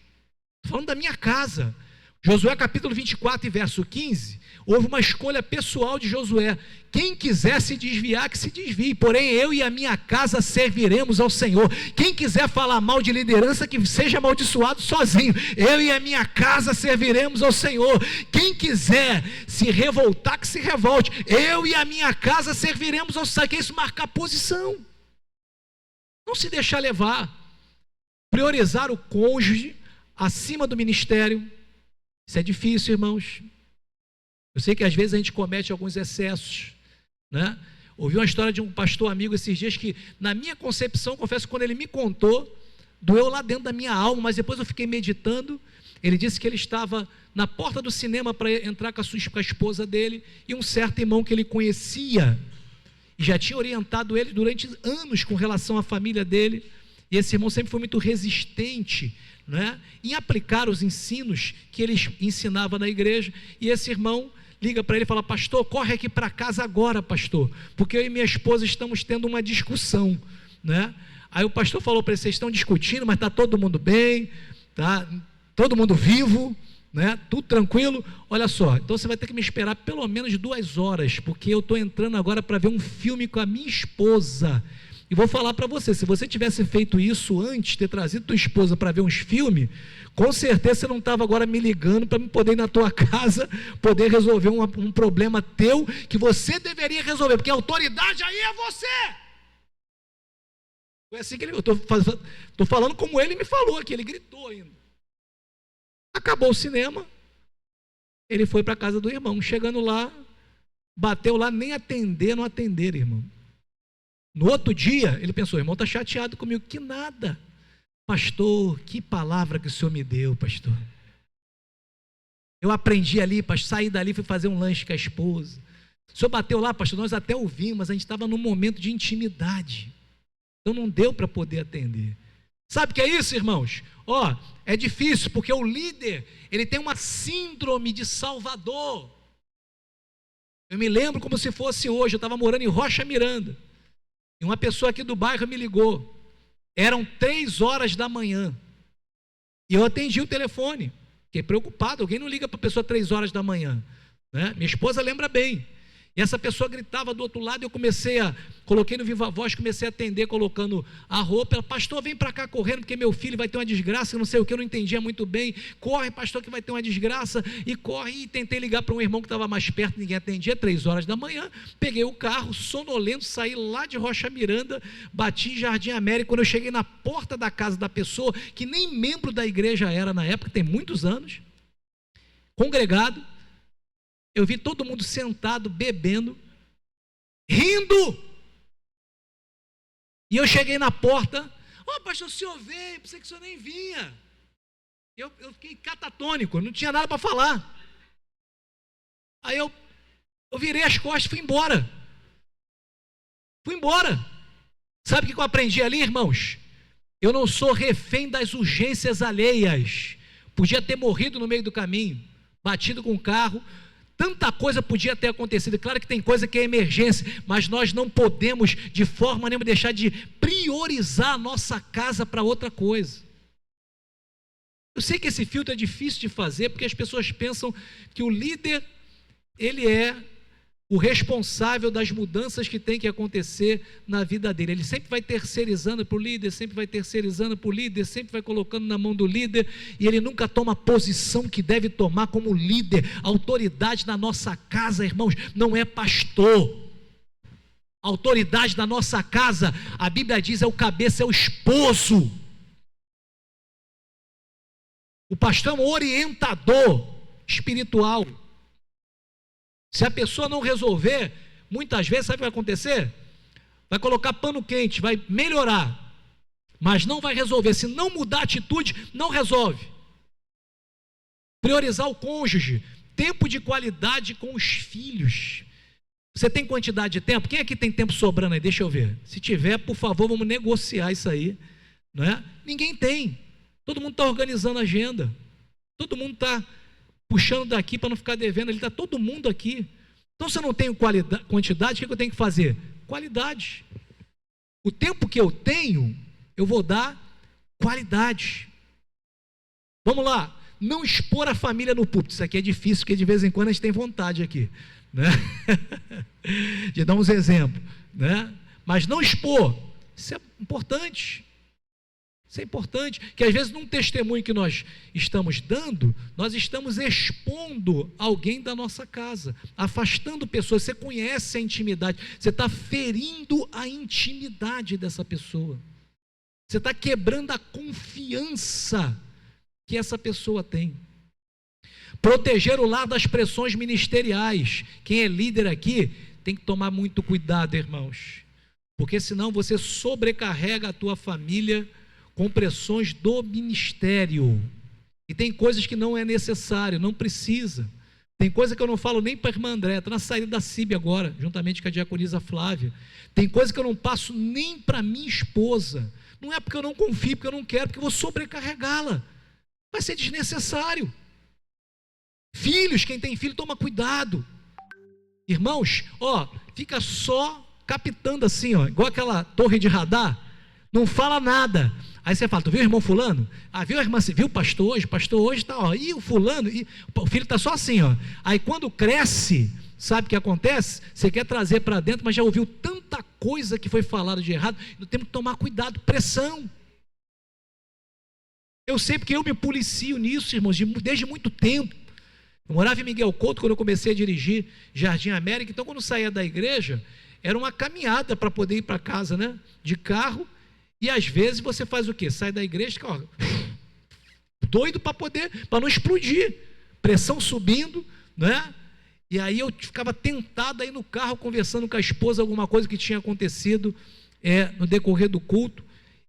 Estou falando da minha casa. Josué capítulo 24 e verso 15, houve uma escolha pessoal de Josué: quem quiser se desviar, que se desvie, porém eu e a minha casa serviremos ao Senhor. Quem quiser falar mal de liderança, que seja amaldiçoado sozinho. Eu e a minha casa serviremos ao Senhor. Quem quiser se revoltar, que se revolte. Eu e a minha casa serviremos ao Senhor. Que é isso? Marcar posição, não se deixar levar, priorizar o cônjuge acima do ministério. Isso é difícil, irmãos. Eu sei que às vezes a gente comete alguns excessos, né? Ouvi uma história de um pastor amigo esses dias que, na minha concepção, confesso que quando ele me contou, doeu lá dentro da minha alma, mas depois eu fiquei meditando. Ele disse que ele estava na porta do cinema para entrar com a esposa dele, e um certo irmão que ele conhecia, e já tinha orientado ele durante anos com relação à família dele, e esse irmão sempre foi muito resistente, né, em aplicar os ensinos que ele ensinava na igreja. E esse irmão liga para ele e fala: pastor, corre aqui para casa agora, pastor, porque eu e minha esposa estamos tendo uma discussão, né? Aí o pastor falou para ele: vocês estão discutindo, mas está todo mundo bem, tá todo mundo vivo, né? Tudo tranquilo. Olha só, então você vai ter que me esperar pelo menos 2 horas, porque eu estou entrando agora para ver um filme com a minha esposa. E vou falar para você, se você tivesse feito isso antes, ter trazido tua esposa para ver uns filmes, com certeza você não estava agora me ligando para me poder ir na tua casa, poder resolver um problema teu, que você deveria resolver, porque a autoridade aí é você. Foi assim que eu estou falando como ele me falou aqui, ele gritou ainda. Acabou o cinema, ele foi para a casa do irmão, chegando lá, bateu lá, nem atender, não atenderam, irmão. No outro dia, ele pensou: o irmão está chateado comigo. Que nada, pastor, que palavra que o senhor me deu, pastor. Eu aprendi ali, pastor, saí dali, fui fazer um lanche com a esposa. O senhor bateu lá, pastor, nós até ouvimos, mas a gente estava num momento de intimidade, então não deu para poder atender. Sabe o que é isso, irmãos? É difícil, porque o líder, ele tem uma síndrome de Salvador. Eu me lembro como se fosse hoje, eu estava morando em Rocha Miranda, e uma pessoa aqui do bairro me ligou. Eram 3 horas da manhã. E eu atendi o telefone. Fiquei preocupado. Alguém não liga para a pessoa 3 horas da manhã, né? Minha esposa lembra bem. E essa pessoa gritava do outro lado, coloquei no Viva Voz, comecei a atender, colocando a roupa. Ela, pastor, vem para cá correndo, porque meu filho vai ter uma desgraça, não sei o que, eu não entendia muito bem. Corre, pastor, que vai ter uma desgraça. E corre, e tentei ligar para um irmão que estava mais perto, ninguém atendia, 3 horas da manhã. Peguei o carro, sonolento, saí lá de Rocha Miranda, bati em Jardim América. Quando eu cheguei na porta da casa da pessoa, que nem membro da igreja era na época, tem muitos anos, congregado, eu vi todo mundo sentado, bebendo, rindo. E eu cheguei na porta, pastor, o senhor veio, pensei que o senhor nem vinha. Eu fiquei catatônico, não tinha nada para falar. Aí eu virei as costas e fui embora. Sabe o que eu aprendi ali, irmãos? Eu não sou refém das urgências alheias. Podia ter morrido no meio do caminho, batido com o carro. Tanta coisa podia ter acontecido. Claro que tem coisa que é emergência, mas nós não podemos de forma nenhuma deixar de priorizar a nossa casa para outra coisa. Eu sei que esse filtro é difícil de fazer, porque as pessoas pensam que o líder, ele é o responsável das mudanças que tem que acontecer na vida dele. Ele sempre vai terceirizando para o líder, sempre vai colocando na mão do líder, e ele nunca toma a posição que deve tomar como líder. A autoridade na nossa casa, irmãos, não é pastor. A autoridade na nossa casa, a Bíblia diz, é o cabeça, é o esposo. O pastor é um orientador espiritual. Se a pessoa não resolver, muitas vezes, sabe o que vai acontecer? Vai colocar pano quente, vai melhorar, mas não vai resolver. Se não mudar a atitude, não resolve. Priorizar o cônjuge, tempo de qualidade com os filhos. Você tem quantidade de tempo? Quem aqui tem tempo sobrando aí? Deixa eu ver. Se tiver, por favor, vamos negociar isso aí, não é? Ninguém tem. Todo mundo está organizando a agenda. Todo mundo está puxando daqui para não ficar devendo, ele está todo mundo aqui. Então, se eu não tenho quantidade, o que eu tenho que fazer? Qualidade. O tempo que eu tenho, eu vou dar qualidade. Vamos lá, não expor a família no púlpito. Isso aqui é difícil, porque de vez em quando a gente tem vontade aqui, né? De dar uns exemplos, né? Mas não expor, isso é importante. Isso é importante, que às vezes num testemunho que nós estamos dando, nós estamos expondo alguém da nossa casa, afastando pessoas. Você conhece a intimidade, você está ferindo a intimidade dessa pessoa, você está quebrando a confiança que essa pessoa tem. Proteger o lar das pressões ministeriais. Quem é líder aqui tem que tomar muito cuidado, irmãos, porque senão você sobrecarrega a tua família com pressões do ministério. E tem coisas que não é necessário, não precisa. Tem coisa que eu não falo nem para a irmã André, está na saída da CIB agora, juntamente com a diaconisa Flávia. Tem coisa que eu não passo nem para minha esposa. Não é porque eu não confio, porque eu não quero, porque eu vou sobrecarregá-la. Vai ser desnecessário. Filhos, quem tem filho, toma cuidado. Irmãos, fica só captando assim, igual aquela torre de radar. Não fala nada. Aí você fala, tu viu o irmão fulano? viu a irmã, viu o pastor hoje está, e o fulano, e o filho está só assim, Aí quando cresce, sabe o que acontece? Você quer trazer para dentro, mas já ouviu tanta coisa que foi falada de errado, nós temos que tomar cuidado, pressão. Eu sei porque eu me policio nisso, irmãos, desde muito tempo. Eu morava em Miguel Couto quando eu comecei a dirigir Jardim América, então quando saía da igreja, era uma caminhada para poder ir para casa, né? De carro. E às vezes você faz o quê? Sai da igreja, doido para não explodir, pressão subindo, né? E aí eu ficava tentado aí no carro, conversando com a esposa, alguma coisa que tinha acontecido no decorrer do culto,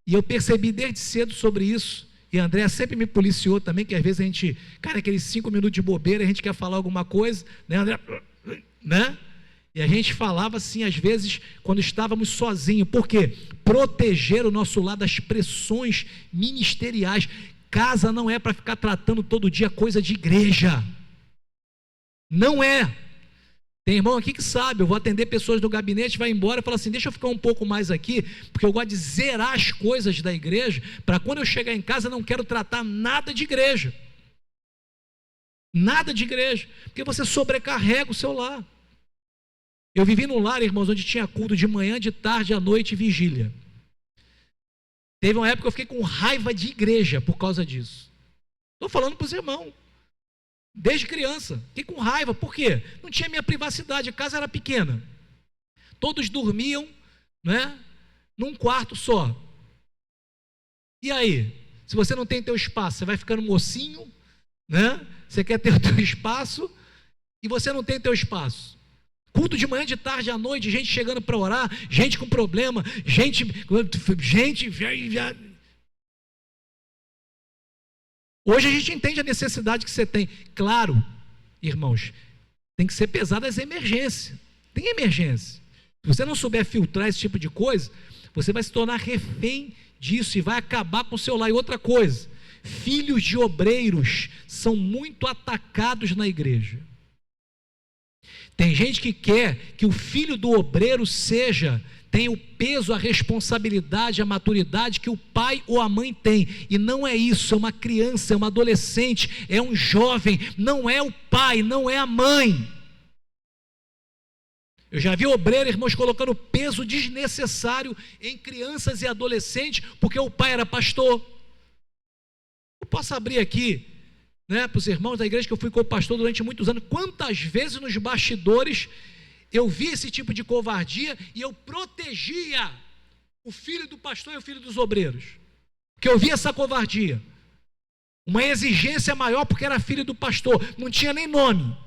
e eu percebi desde cedo sobre isso, e a Andréa sempre me policiou também, que às vezes a gente, aqueles 5 minutos de bobeira, a gente quer falar alguma coisa, né, Andréa? Né? E a gente falava assim, às vezes, quando estávamos sozinhos. Por quê? Proteger o nosso lar das pressões ministeriais. Casa não é para ficar tratando todo dia coisa de igreja. Não é. Tem irmão aqui que sabe, eu vou atender pessoas do gabinete, vai embora e fala assim, deixa eu ficar um pouco mais aqui, porque eu gosto de zerar as coisas da igreja, para quando eu chegar em casa, eu não quero tratar nada de igreja. Nada de igreja. Porque você sobrecarrega o seu lar. Eu vivi num lar, irmãos, onde tinha culto de manhã, de tarde, à noite e vigília. Teve uma época que eu fiquei com raiva de igreja por causa disso. Estou falando para os irmãos. Desde criança. Fiquei com raiva. Por quê? Não tinha minha privacidade. A casa era pequena. Todos dormiam, né, num quarto só. E aí? Se você não tem teu espaço, você vai ficando mocinho, né? Você quer ter o teu espaço e você não tem teu espaço. Culto de manhã, de tarde, à noite, gente chegando para orar, gente com problema, gente. Hoje a gente entende a necessidade que você tem. Claro, irmãos, tem que ser pesado as emergências. Tem emergência. Se você não souber filtrar esse tipo de coisa, você vai se tornar refém disso e vai acabar com o seu lar. E outra coisa, filhos de obreiros são muito atacados na igreja. Tem gente que quer que o filho do obreiro tenha o peso, a responsabilidade, a maturidade que o pai ou a mãe tem. E não é isso, é uma criança, é uma adolescente, é um jovem, não é o pai, não é a mãe. Eu já vi obreiro, irmãos, colocando peso desnecessário em crianças e adolescentes, porque o pai era pastor. Eu posso abrir aqui, né, para os irmãos da igreja, que eu fui co-pastor durante muitos anos, quantas vezes nos bastidores eu vi esse tipo de covardia e eu protegia o filho do pastor e o filho dos obreiros, porque eu vi essa covardia, uma exigência maior porque era filho do pastor, não tinha nem nome,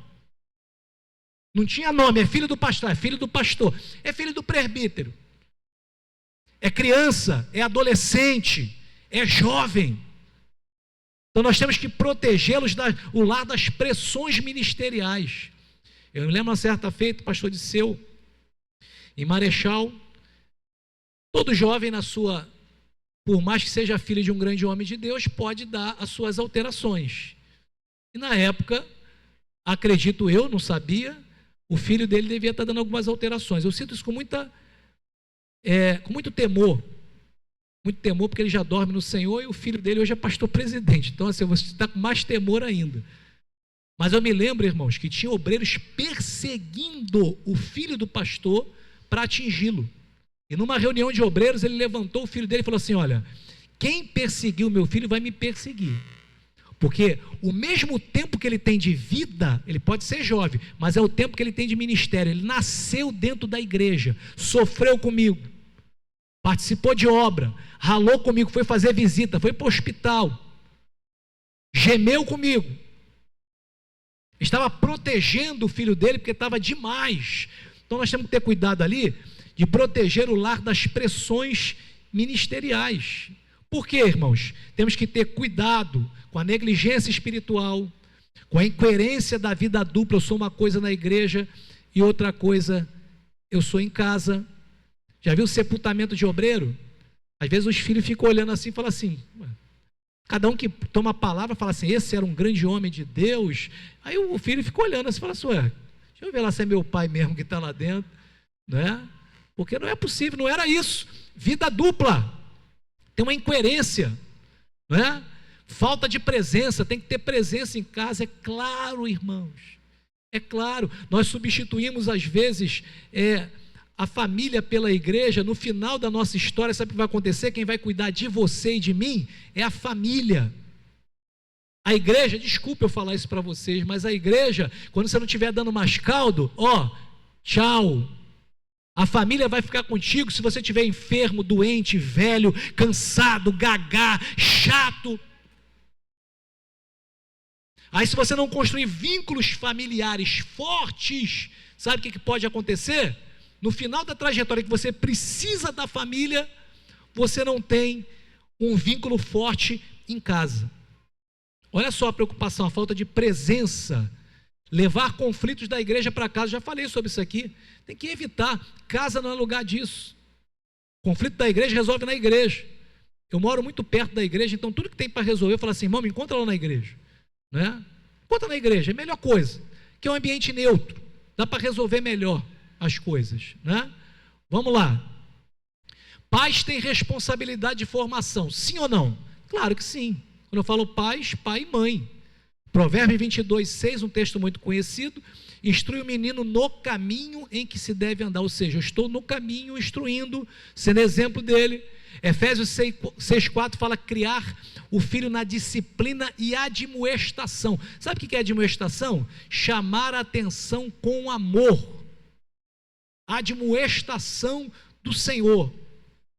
não tinha nome, é filho do pastor, é filho do pastor, é filho do presbítero, é criança, é adolescente, é jovem. Então nós temos que protegê-los o lar das pressões ministeriais. Eu me lembro uma certa feita, o pastor Disseu, em Marechal, todo jovem por mais que seja filho de um grande homem de Deus, pode dar as suas alterações. E na época, acredito eu, não sabia, o filho dele devia estar dando algumas alterações. Eu sinto isso com muito temor. Muito temor, porque ele já dorme no Senhor e o filho dele hoje é pastor presidente. Então, assim, você está com mais temor ainda. Mas eu me lembro, irmãos, que tinha obreiros perseguindo o filho do pastor para atingi-lo. E numa reunião de obreiros, ele levantou o filho dele e falou assim: olha, quem perseguiu o meu filho vai me perseguir. Porque o mesmo tempo que ele tem de vida, ele pode ser jovem, mas é o tempo que ele tem de ministério. Ele nasceu dentro da igreja, sofreu comigo, participou de obra, ralou comigo, foi fazer visita, foi para o hospital, gemeu comigo, estava protegendo o filho dele, porque estava demais. Então nós temos que ter cuidado ali, de proteger o lar das pressões ministeriais. Por quê, irmãos? Temos que ter cuidado com a negligência espiritual, com a incoerência da vida dupla. Eu sou uma coisa na igreja e outra coisa eu sou em casa. Já viu o sepultamento de obreiro? Às vezes os filhos ficam olhando assim e falam assim, cada um que toma a palavra fala assim, esse era um grande homem de Deus. Aí o filho fica olhando assim e fala assim, deixa eu ver lá se é meu pai mesmo que está lá dentro, né? Porque não é possível, não era isso. Vida dupla, tem uma incoerência, né? Falta de presença, tem que ter presença em casa, é claro, irmãos, é claro. Nós substituímos às vezes a família pela igreja. No final da nossa história, sabe o que vai acontecer? Quem vai cuidar de você e de mim é a família. A igreja, desculpa eu falar isso para vocês, mas a igreja, quando você não estiver dando mais caldo, tchau. A família vai ficar contigo se você estiver enfermo, doente, velho, cansado, gagá, chato. Aí se você não construir vínculos familiares fortes, sabe o que pode acontecer? No final da trajetória que você precisa da família, você não tem um vínculo forte em casa. Olha só a preocupação, a falta de presença. Levar conflitos da igreja para casa, já falei sobre isso aqui. Tem que evitar, casa não é lugar disso. Conflito da igreja resolve na igreja. Eu moro muito perto da igreja, então tudo que tem para resolver, eu falo assim, irmão, me encontra lá na igreja. Né? Encontra na igreja, é a melhor coisa, que é um ambiente neutro, dá para resolver melhor as coisas, né? Vamos lá. Pais têm responsabilidade de formação, sim ou não? Claro que sim. Quando eu falo pais, pai e mãe. Provérbios 22:6, um texto muito conhecido, instrui o menino no caminho em que se deve andar, ou seja, eu estou no caminho instruindo, sendo exemplo dele. Efésios 6:4 fala criar o filho na disciplina e admoestação. Sabe o que é admoestação? Chamar a atenção com amor. Admoestação do Senhor,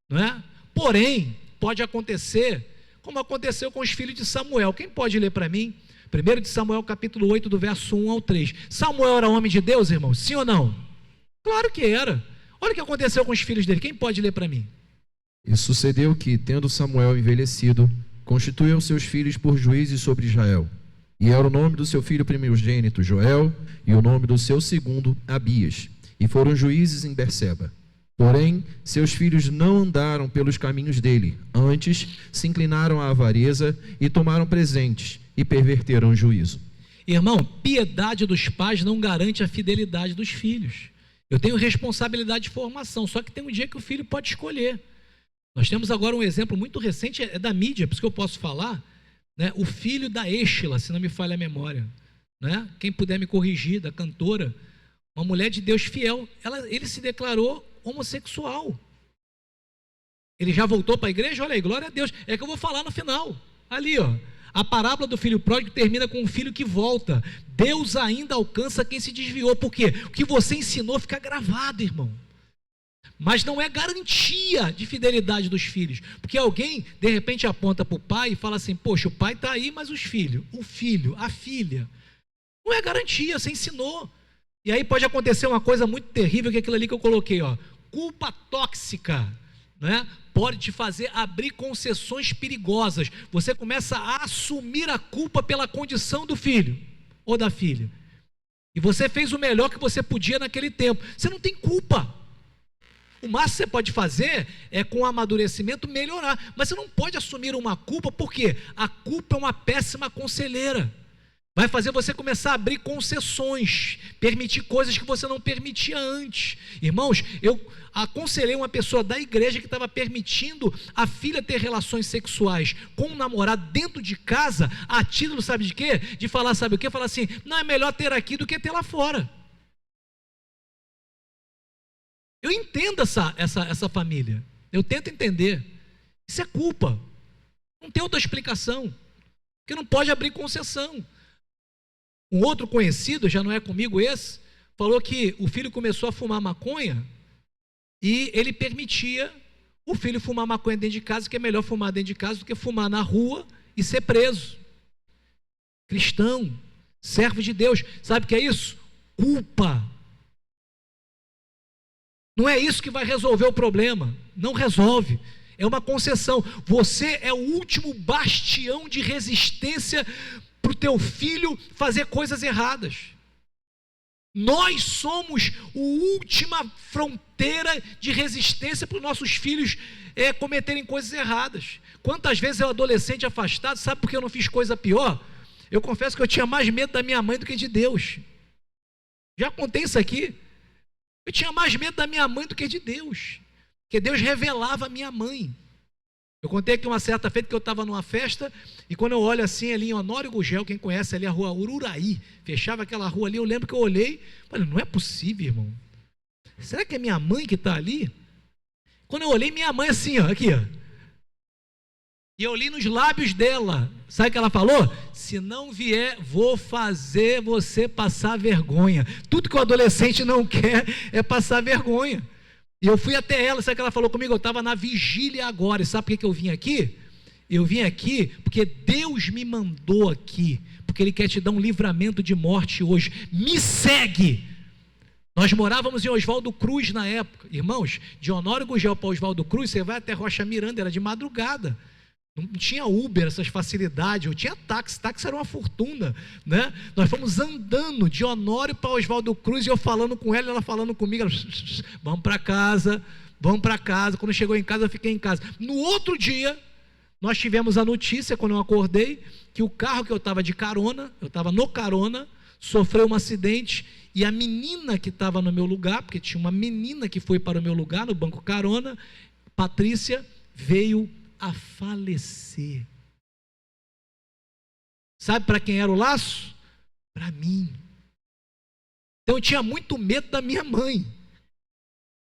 não é? Porém, pode acontecer como aconteceu com os filhos de Samuel. Quem pode ler para mim? 1 de Samuel capítulo 8, do verso 1 ao 3. Samuel era homem de Deus, irmão? Sim ou não? Claro que era. Olha o que aconteceu com os filhos dele. Quem pode ler para mim? E sucedeu que, tendo Samuel envelhecido, constituiu seus filhos por juízes sobre Israel. E era o nome do seu filho primogênito Joel, e o nome do seu segundo Abias. E foram juízes em Berseba. Porém, seus filhos não andaram pelos caminhos dele, antes se inclinaram à avareza e tomaram presentes e perverteram o juízo. Irmão, piedade dos pais não garante a fidelidade dos filhos. Eu tenho responsabilidade de formação, só que tem um dia que o filho pode escolher. Nós temos agora um exemplo muito recente, é da mídia, por isso que eu posso falar, né? O filho da Êxila, se não me falha a memória, né? Quem puder me corrigir, da cantora, uma mulher de Deus fiel, ele se declarou homossexual. Ele já voltou para a igreja? Olha aí, glória a Deus. É que eu vou falar no final. Ali, ó. A parábola do filho pródigo termina com um filho que volta. Deus ainda alcança quem se desviou. Por quê? O que você ensinou fica gravado, irmão. Mas não é garantia de fidelidade dos filhos. Porque alguém, de repente, aponta para o pai e fala assim, poxa, o pai está aí, mas os filhos, o filho, a filha. Não é garantia, você ensinou. E aí pode acontecer uma coisa muito terrível, que é aquilo ali que eu coloquei, ó. Culpa tóxica, né? Pode te fazer abrir concessões perigosas. Você começa a assumir a culpa pela condição do filho ou da filha. E você fez o melhor que você podia naquele tempo. Você não tem culpa. O máximo que você pode fazer é, com o amadurecimento, melhorar. Mas você não pode assumir uma culpa, porque a culpa é uma péssima conselheira. Vai fazer você começar a abrir concessões, permitir coisas que você não permitia antes. Irmãos, eu aconselhei uma pessoa da igreja que estava permitindo a filha ter relações sexuais com um namorado dentro de casa, a título, sabe de quê? De falar, sabe o quê? Falar assim, não, é melhor ter aqui do que ter lá fora. Eu entendo essa família, eu tento entender. Isso é culpa, não tem outra explicação, porque não pode abrir concessão. Um outro conhecido, já não é comigo esse, falou que o filho começou a fumar maconha e ele permitia o filho fumar maconha dentro de casa, que é melhor fumar dentro de casa do que fumar na rua e ser preso. Cristão, servo de Deus, sabe o que é isso? Culpa. Não é isso que vai resolver o problema, não resolve. É uma concessão. Você é o último bastião de resistência para o teu filho fazer coisas erradas. Nós somos a última fronteira de resistência para os nossos filhos cometerem coisas erradas. Quantas vezes eu, adolescente afastado, sabe por que eu não fiz coisa pior? Eu confesso que eu tinha mais medo da minha mãe do que de Deus. Já contei isso aqui. Eu tinha mais medo da minha mãe do que de Deus, porque Deus revelava a minha mãe. Eu contei aqui uma certa feita que eu estava numa festa, e quando eu olho assim ali em Honório Gugel, quem conhece ali a rua Ururaí, fechava aquela rua ali, eu lembro que eu olhei, falei, não é possível, irmão. Será que é minha mãe que está ali? Quando eu olhei, minha mãe assim, ó, aqui, ó. E eu li nos lábios dela, sabe o que ela falou? Se não vier, vou fazer você passar vergonha. Tudo que o adolescente não quer é passar vergonha. E eu fui até ela, sabe o que ela falou comigo? Eu estava na vigília agora, e sabe por que eu vim aqui? Eu vim aqui porque Deus me mandou aqui, porque Ele quer te dar um livramento de morte hoje. Me segue! Nós morávamos em Oswaldo Cruz na época. Irmãos, de Honório Gugel para Oswaldo Cruz, você vai até Rocha Miranda, era de madrugada. Não tinha Uber, essas facilidades, eu tinha táxi era uma fortuna, né? Nós fomos andando de Honório para Oswaldo Cruz, e eu falando com ela, ela falando comigo, ela, vamos para casa, quando chegou em casa, eu fiquei em casa. No outro dia, nós tivemos a notícia, quando eu acordei, que o carro que eu estava de carona, eu estava no carona, sofreu um acidente, e a menina que estava no meu lugar, porque tinha uma menina que foi para o meu lugar, no banco carona, Patrícia, veio a falecer. Sabe para quem era o laço? Para mim. Então eu tinha muito medo da minha mãe.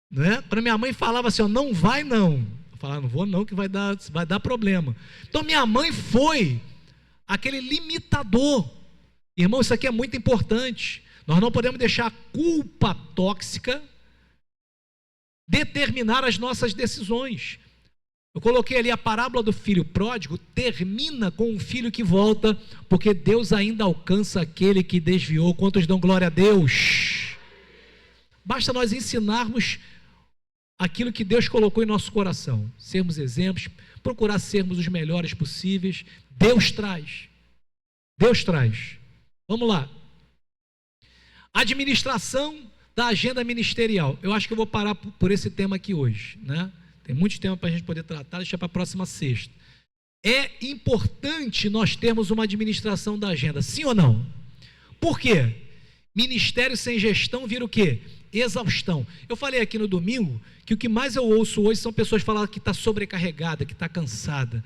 Né? Quando minha mãe falava assim, ó, não vai não. Eu falava, não vou não, que vai dar problema. Então minha mãe foi aquele limitador. Irmão, isso aqui é muito importante. Nós não podemos deixar a culpa tóxica determinar as nossas decisões. Eu coloquei ali a parábola do filho pródigo, termina com um filho que volta, porque Deus ainda alcança aquele que desviou. Quantos dão glória a Deus? Basta nós ensinarmos aquilo que Deus colocou em nosso coração, sermos exemplos, procurar sermos os melhores possíveis. Deus traz. Vamos lá. Administração da agenda ministerial. Eu acho que eu vou parar por esse tema aqui hoje, né? Tem muito tempo para a gente poder tratar, deixa para a próxima sexta. É importante nós termos uma administração da agenda, sim ou não? Por quê? Ministério sem gestão vira o quê? Exaustão. Eu falei aqui no domingo que o que mais eu ouço hoje são pessoas falando que está sobrecarregada, que está cansada,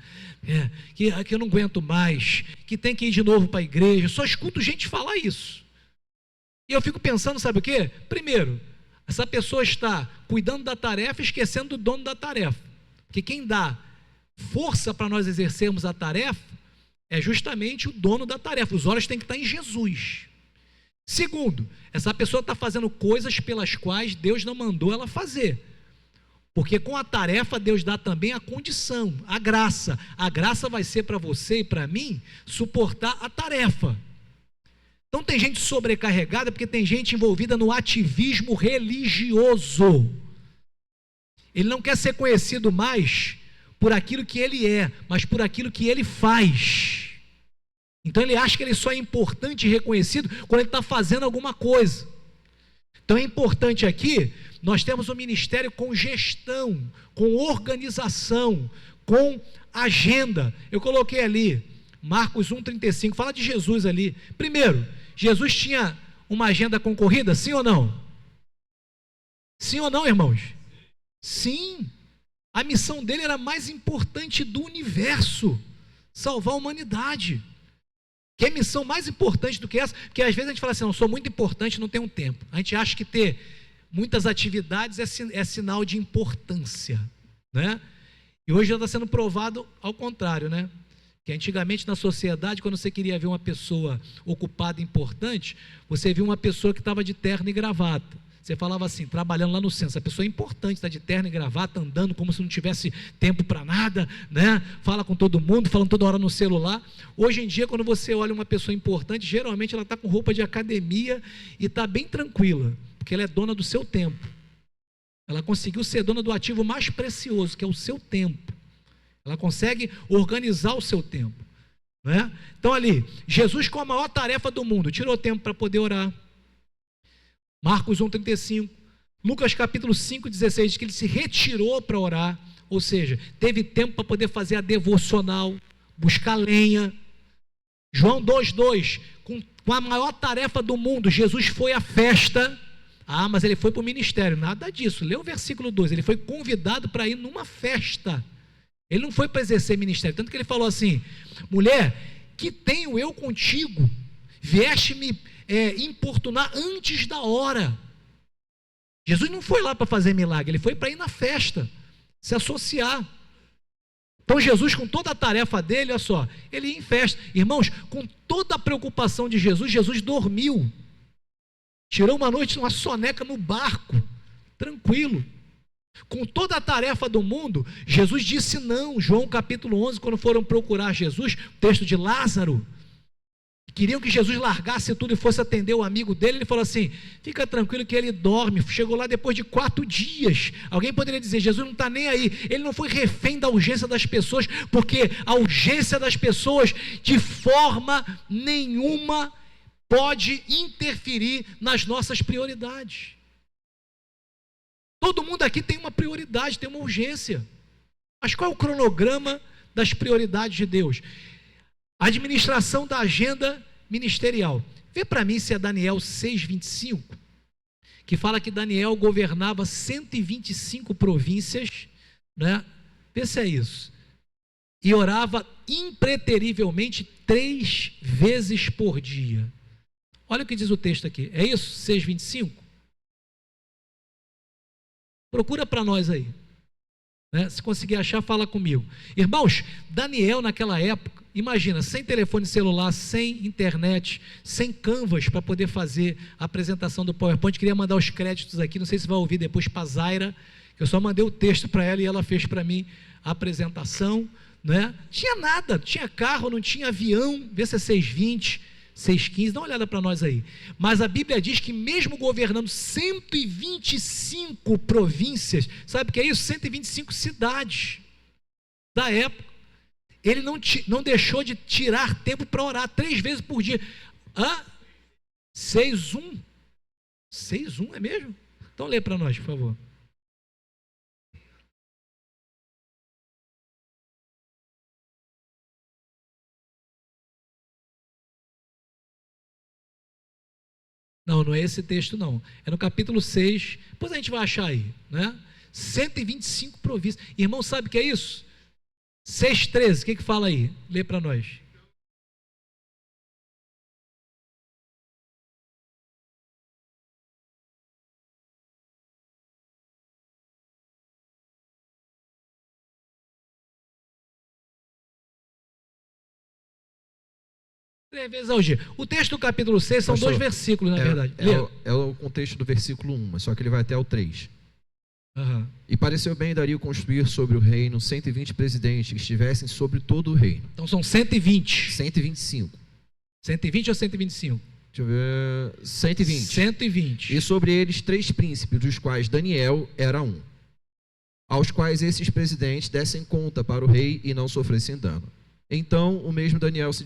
que eu não aguento mais, que tem que ir de novo para a igreja. Eu só escuto gente falar isso. E eu fico pensando, sabe o quê? Primeiro, essa pessoa está cuidando da tarefa e esquecendo do dono da tarefa. Porque quem dá força para nós exercermos a tarefa é justamente o dono da tarefa. Os olhos têm que estar em Jesus. Segundo, essa pessoa está fazendo coisas pelas quais Deus não mandou ela fazer. Porque com a tarefa Deus dá também a condição, a graça. A graça vai ser para você e para mim suportar a tarefa. Então tem gente sobrecarregada porque tem gente envolvida no ativismo religioso. Ele não quer ser conhecido mais por aquilo que ele é, mas por aquilo que ele faz. Então ele acha que ele só é importante e reconhecido quando ele está fazendo alguma coisa. Então é importante aqui, nós temos um ministério com gestão, com organização, com agenda. Eu coloquei ali, Marcos 1,35, fala de Jesus ali. Primeiro, Jesus tinha uma agenda concorrida, sim ou não? Sim ou não, irmãos? Sim. A missão dele era a mais importante do universo, salvar a humanidade. Que missão mais importante do que essa? Porque às vezes a gente fala assim, não, sou muito importante, não tenho tempo. A gente acha que ter muitas atividades é sinal de importância, né? E hoje já está sendo provado ao contrário, né? Que antigamente na sociedade, quando você queria ver uma pessoa ocupada e importante, você via uma pessoa que estava de terno e gravata. Você falava assim, trabalhando lá no centro, essa pessoa é importante, está de terno e gravata, andando como se não tivesse tempo para nada, né? Fala com todo mundo, falando toda hora no celular. Hoje em dia, quando você olha uma pessoa importante, geralmente ela está com roupa de academia e está bem tranquila, porque ela é dona do seu tempo. Ela conseguiu ser dona do ativo mais precioso, que é o seu tempo. Ela consegue organizar o seu tempo, né? Então ali, Jesus com a maior tarefa do mundo, tirou tempo para poder orar. Marcos 1,35, Lucas capítulo 5,16, diz que ele se retirou para orar, ou seja, teve tempo para poder fazer a devocional, buscar lenha. João 2,2, com a maior tarefa do mundo, Jesus foi à festa. Mas ele foi para o ministério, nada disso. Lê o versículo 2, ele foi convidado para ir numa festa. Ele não foi para exercer ministério, tanto que ele falou assim, mulher, que tenho eu contigo? Vieste me importunar antes da hora. Jesus não foi lá para fazer milagre, ele foi para ir na festa, se associar. Então Jesus, com toda a tarefa dele, olha só, ele ia em festa. Irmãos, com toda a preocupação de Jesus, Jesus dormiu. Tirou uma noite, uma soneca no barco, tranquilo. Com toda a tarefa do mundo, Jesus disse não. João capítulo 11, quando foram procurar Jesus, texto de Lázaro, queriam que Jesus largasse tudo e fosse atender o amigo dele, ele falou assim, fica tranquilo que ele dorme. Chegou lá depois de 4 dias. Alguém poderia dizer, Jesus não está nem aí. Ele não foi refém da urgência das pessoas, porque a urgência das pessoas de forma nenhuma pode interferir nas nossas prioridades. Todo mundo aqui tem uma prioridade, tem uma urgência. Mas qual é o cronograma das prioridades de Deus? A administração da agenda ministerial. Vê para mim se é Daniel 6,25, que fala que Daniel governava 125 províncias, né? Vê se é isso. e orava impreterivelmente 3 vezes por dia. Olha o que diz o texto aqui. É isso? 6:25? Procura para nós aí. Né? Se conseguir achar, fala comigo. Irmãos, Daniel naquela época, imagina, sem telefone celular, sem internet, sem canvas para poder fazer a apresentação do PowerPoint. Queria mandar os créditos aqui, não sei se vai ouvir depois para a Zaira, que eu só mandei o texto para ela e ela fez para mim a apresentação. Né? Tinha nada, não tinha carro, não tinha avião, vê se é 6:20, 6:15, dá uma olhada para nós aí. Mas a Bíblia diz que mesmo governando 125 províncias, sabe o que é isso? 125 cidades da época, ele não deixou de tirar tempo para orar 3 vezes por dia. 6:1? 6:1 é mesmo? Então lê para nós, por favor. Não, não é esse texto não, é no capítulo 6, depois a gente vai achar aí, né? 125 províncias, irmão, sabe o que é isso? 6:13, o que fala aí? Lê para nós. Três vezes ao dia. O texto do capítulo 6 são 2 versículos, na verdade. É o contexto do versículo 1, mas só que ele vai até o 3. E pareceu bem Dario construir sobre o reino 120 presidentes que estivessem sobre todo o reino. Então são 120. 125. 120 ou 125? Deixa eu ver. 120. 120. E sobre eles 3 príncipes, dos quais Daniel era um, aos quais esses presidentes dessem conta para o rei e não sofressem dano. Então o mesmo Daniel se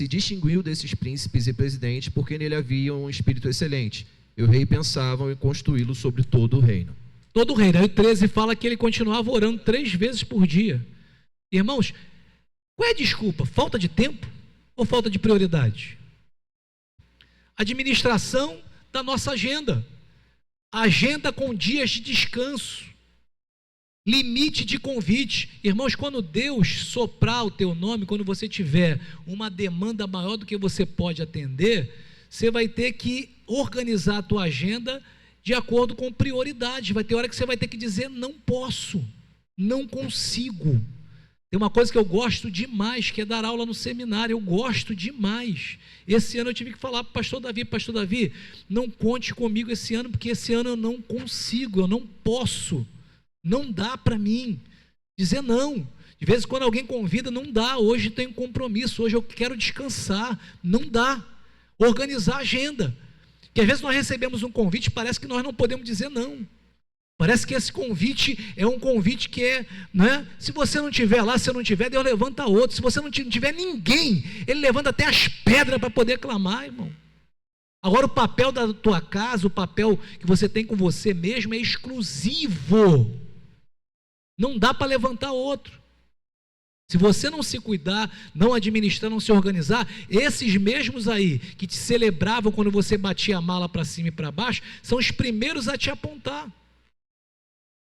distinguiu desses príncipes e presidentes, porque nele havia um espírito excelente, e o rei pensava em construí-lo sobre todo o reino. Todo o reino. Aí o 13 fala que ele continuava orando 3 vezes por dia. Irmãos, qual é a desculpa? Falta de tempo ou falta de prioridade? Administração da nossa agenda. Agenda com dias de descanso. Limite de convite. Irmãos, quando Deus soprar o teu nome, quando você tiver uma demanda maior do que você pode atender, você vai ter que organizar a tua agenda de acordo com prioridades. Vai ter hora que você vai ter que dizer: não posso, não consigo. Tem uma coisa que eu gosto demais, que é dar aula no seminário. Eu gosto demais. Esse ano eu tive que falar para o pastor Davi, não conte comigo esse ano, porque esse ano eu não consigo, eu não posso. Não dá para mim dizer não. De vez em quando alguém convida, não dá, hoje tenho compromisso, hoje eu quero descansar, não dá. Organizar a agenda, que às vezes nós recebemos um convite, parece que nós não podemos dizer não, parece que esse convite é um convite que é, né? Se você não estiver lá, se eu não tiver, Deus levanta outro. Se você não tiver ninguém, Ele levanta até as pedras para poder clamar, irmão. Agora o papel da tua casa, o papel que você tem com você mesmo é exclusivo. Não dá para levantar outro. Se você não se cuidar, não administrar, não se organizar, esses mesmos aí que te celebravam quando você batia a mala para cima e para baixo, são os primeiros a te apontar.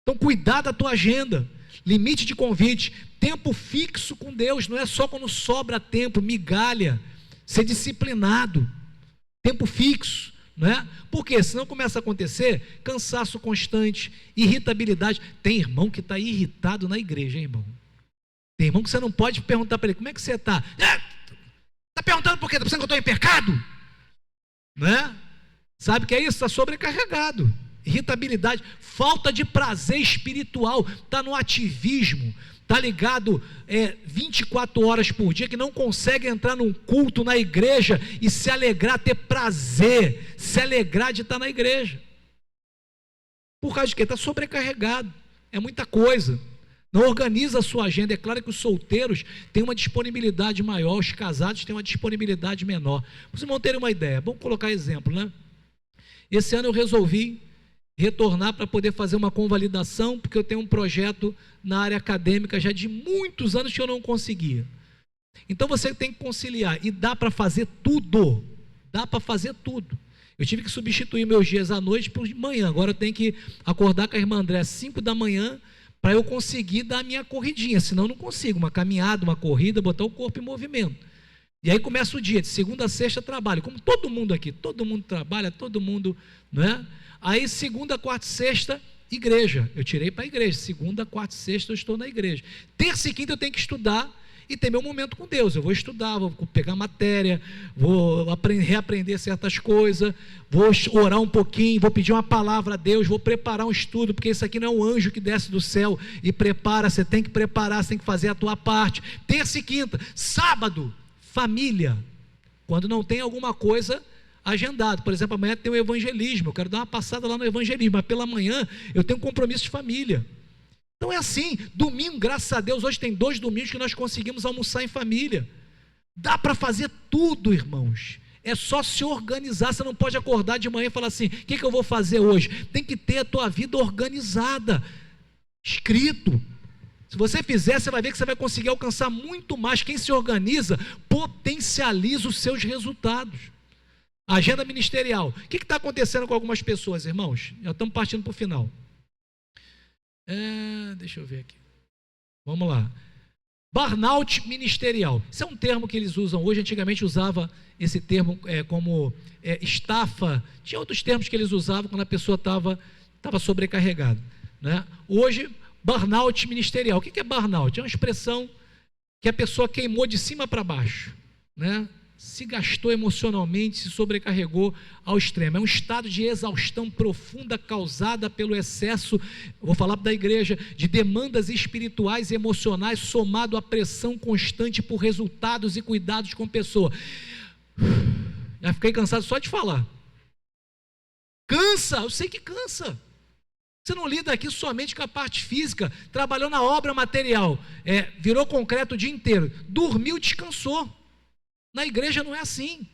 Então cuidar da tua agenda, limite de convite, tempo fixo com Deus, não é só quando sobra tempo, migalha, ser disciplinado, tempo fixo. Não é? Porque senão começa a acontecer cansaço constante, irritabilidade. Tem irmão que está irritado na igreja, hein, irmão? Tem irmão que você não pode perguntar para ele: como é que você está? Está perguntando por quê? Está pensando que eu estou em pecado? Não é? Sabe o que é isso? Está sobrecarregado. Irritabilidade, falta de prazer espiritual, está no ativismo, está ligado 24 horas por dia, que não consegue entrar num culto na igreja e se alegrar, ter prazer, se alegrar de estar na igreja. Por causa de quê? Está sobrecarregado, é muita coisa, não organiza a sua agenda. É claro que os solteiros têm uma disponibilidade maior, os casados têm uma disponibilidade menor. Vocês vão ter uma ideia, vamos colocar exemplo, né? Esse ano eu resolvi retornar para poder fazer uma convalidação, porque eu tenho um projeto na área acadêmica já de muitos anos que eu não conseguia. Então você tem que conciliar, e dá para fazer tudo, Eu tive que substituir meus dias à noite por manhã. Agora eu tenho que acordar com a irmã André às 5 da manhã para eu conseguir dar a minha corridinha, senão eu não consigo, uma caminhada, uma corrida, botar o corpo em movimento. E aí começa o dia, de segunda a sexta trabalho, como todo mundo aqui, todo mundo trabalha, todo mundo, né? Aí segunda, quarta e sexta, igreja, eu tirei para a igreja, segunda, quarta e sexta eu estou na igreja. Terça e quinta eu tenho que estudar e ter meu momento com Deus, eu vou estudar, vou pegar matéria, vou reaprender certas coisas, vou orar um pouquinho, vou pedir uma palavra a Deus, vou preparar um estudo, porque isso aqui não é um anjo que desce do céu e prepara, você tem que preparar, você tem que fazer a tua parte. Terça e quinta, sábado, família, quando não tem alguma coisa agendado, por exemplo, amanhã tem o evangelismo, eu quero dar uma passada lá no evangelismo, mas pela manhã eu tenho um compromisso de família. Então é assim, domingo, graças a Deus, hoje tem 2 domingos que nós conseguimos almoçar em família. Dá para fazer tudo, irmãos. É só se organizar. Você não pode acordar de manhã e falar assim: o que eu vou fazer hoje? Tem que ter a tua vida organizada, escrito. Se você fizer, você vai ver que você vai conseguir alcançar muito mais. Quem se organiza, potencializa os seus resultados. Agenda ministerial. O que está acontecendo com algumas pessoas, irmãos? Já estamos partindo para o final. Deixa eu ver aqui. Vamos lá. Burnout ministerial. Isso é um termo que eles usam hoje. Antigamente usava esse termo como estafa. Tinha outros termos que eles usavam quando a pessoa estava sobrecarregada, né? Hoje, burnout ministerial. O que é burnout? É uma expressão que a pessoa queimou de cima para baixo, né? Se gastou emocionalmente, se sobrecarregou ao extremo. É um estado de exaustão profunda causada pelo excesso, vou falar da igreja, de demandas espirituais e emocionais, somado à pressão constante por resultados e cuidados com pessoa. Já fiquei cansado só de falar. Cansa, eu sei que cansa. Você não lida aqui somente com a parte física, trabalhou na obra material, virou concreto o dia inteiro, dormiu, descansou. Na igreja não é assim.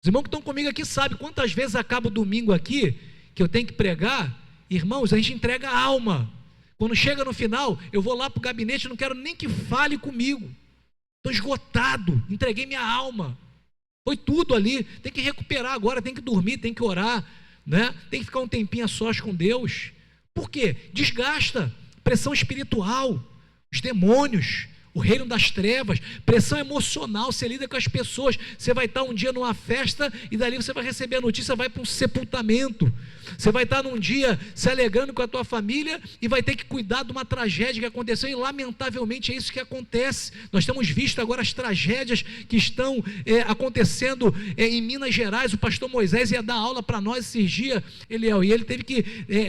Os irmãos que estão comigo aqui sabem quantas vezes acaba o domingo aqui, que eu tenho que pregar. Irmãos, a gente entrega a alma. Quando chega no final, eu vou lá para o gabinete, não quero nem que fale comigo. Estou esgotado, entreguei minha alma. Foi tudo ali, tem que recuperar agora, tem que dormir, tem que orar, né? Tem que ficar um tempinho a sós com Deus. Por quê? Desgasta, pressão espiritual, os demônios, o reino das trevas, pressão emocional, você lida com as pessoas, você vai estar um dia numa festa e dali você vai receber a notícia, vai para um sepultamento, você vai estar num dia se alegrando com a tua família e vai ter que cuidar de uma tragédia que aconteceu e lamentavelmente é isso que acontece. Nós temos visto agora as tragédias que estão acontecendo em Minas Gerais. O pastor Moisés ia dar aula para nós esses dias, Eliel, e ele teve que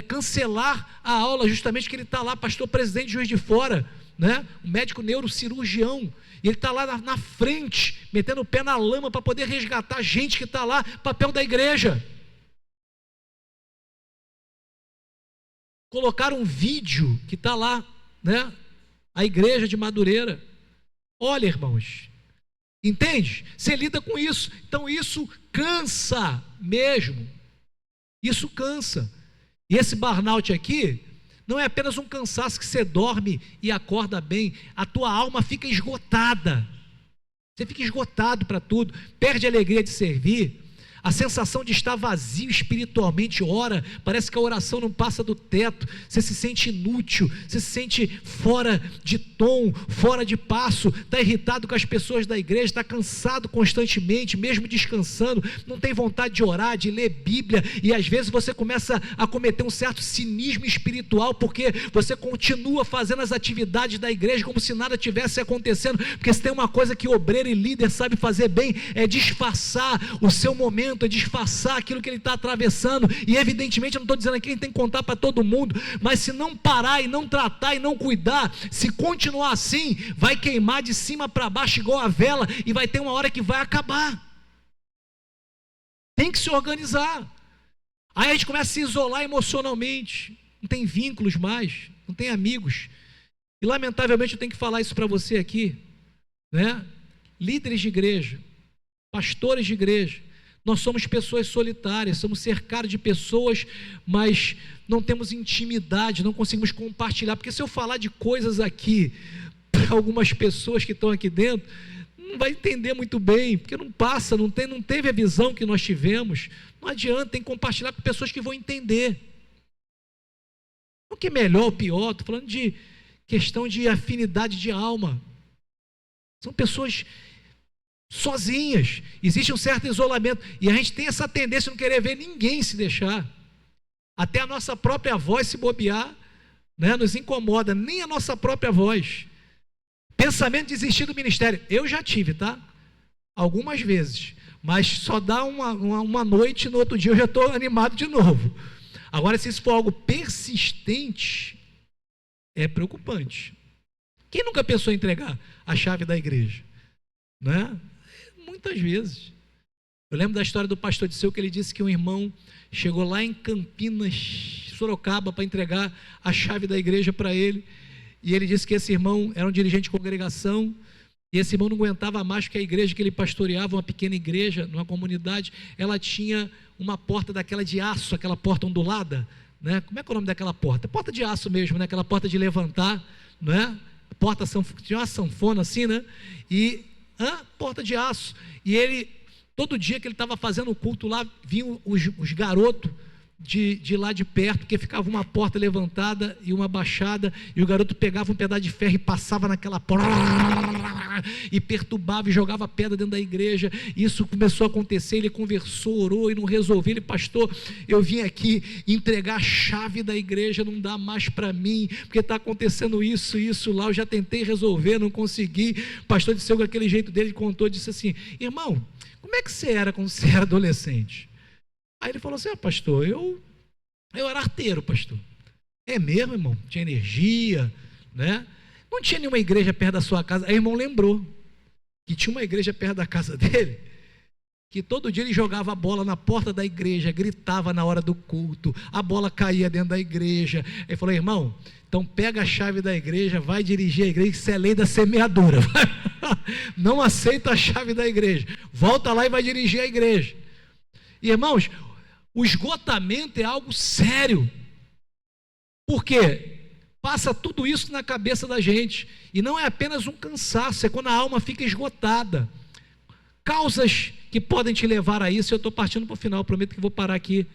cancelar a aula justamente porque ele está lá, pastor presidente de Juiz de Fora, né? Um médico neurocirurgião, e ele está lá na frente, metendo o pé na lama para poder resgatar gente que está lá, papel da igreja. Colocaram um vídeo que está lá, né? A igreja de Madureira. Olha, irmãos, entende? Você lida com isso, então isso cansa mesmo, isso cansa. E esse burnout aqui não é apenas um cansaço que você dorme e acorda bem, a tua alma fica esgotada, você fica esgotado para tudo, perde a alegria de servir, a sensação de estar vazio espiritualmente, ora, parece que a oração não passa do teto, você se sente inútil, você se sente fora de tom, fora de passo, está irritado com as pessoas da igreja, está cansado constantemente, mesmo descansando, não tem vontade de orar, de ler Bíblia, e às vezes você começa a cometer um certo cinismo espiritual, porque você continua fazendo as atividades da igreja como se nada tivesse acontecendo, porque se tem uma coisa que obreiro e líder sabe fazer bem, é disfarçar o seu momento, é disfarçar aquilo que ele está atravessando, e evidentemente eu não estou dizendo aqui que a gente tem que contar para todo mundo, mas se não parar e não tratar e não cuidar, se continuar assim, vai queimar de cima para baixo igual a vela, e vai ter uma hora que vai acabar. Tem que se organizar. Aí a gente começa a se isolar emocionalmente, não tem vínculos mais, não tem amigos, e lamentavelmente eu tenho que falar isso para você aqui, né? Líderes de igreja, pastores de igreja, nós somos pessoas solitárias, somos cercados de pessoas, mas não temos intimidade, não conseguimos compartilhar, porque se eu falar de coisas aqui, para algumas pessoas que estão aqui dentro, não vai entender muito bem, porque não passa, não teve a visão que nós tivemos, não adianta, tem que compartilhar com pessoas que vão entender. falando que é melhor ou pior, estou falando de questão de afinidade de alma. São pessoas sozinhas, existe um certo isolamento, e a gente tem essa tendência de não querer ver ninguém se deixar, até a nossa própria voz se bobear, né, nos incomoda, nem a nossa própria voz. Pensamento de desistir do ministério, eu já tive, tá? Algumas vezes, mas só dá uma noite, no outro dia eu já estou animado de novo. Agora, se isso for algo persistente, é preocupante. Quem nunca pensou em entregar a chave da igreja? Né? Muitas vezes. Eu lembro da história do pastor Disseu, que ele disse que um irmão chegou lá em Campinas, Sorocaba, para entregar a chave da igreja para ele, e ele disse que esse irmão era um dirigente de congregação, e esse irmão não aguentava mais, porque a igreja que ele pastoreava, uma pequena igreja, numa comunidade, ela tinha uma porta daquela de aço, aquela porta ondulada, né? Como é que é o nome daquela porta? Porta de aço mesmo, né? Aquela porta de levantar, né? Porta, tinha uma sanfona assim, né? E porta de aço. E ele, todo dia que ele estava fazendo o culto lá, vinham os garotos de lá de perto, porque ficava uma porta levantada e uma baixada, e o garoto pegava um pedaço de ferro e passava naquela porta, e perturbava e jogava pedra dentro da igreja. Isso começou a acontecer, ele conversou, orou e não resolveu. Ele: pastor, eu vim aqui entregar a chave da igreja, não dá mais para mim, porque está acontecendo isso lá, eu já tentei resolver, não consegui. O pastor disse, com aquele jeito dele, contou, disse assim: irmão, como é que você era quando você era adolescente? Aí ele falou assim: pastor, eu era arteiro, pastor. É mesmo, irmão? Tinha energia, né? Não tinha nenhuma igreja perto da sua casa. Aí o irmão lembrou que tinha uma igreja perto da casa dele, que todo dia ele jogava a bola na porta da igreja, gritava na hora do culto, a bola caía dentro da igreja. Ele falou: irmão, então pega a chave da igreja, vai dirigir a igreja, isso é lei da semeadura. Não aceita a chave da igreja, volta lá e vai dirigir a igreja. Irmãos, o esgotamento é algo sério. Por quê? Passa tudo isso na cabeça da gente, e não é apenas um cansaço, é quando a alma fica esgotada. Causas que podem te levar a isso, eu estou partindo para o final, prometo que vou parar aqui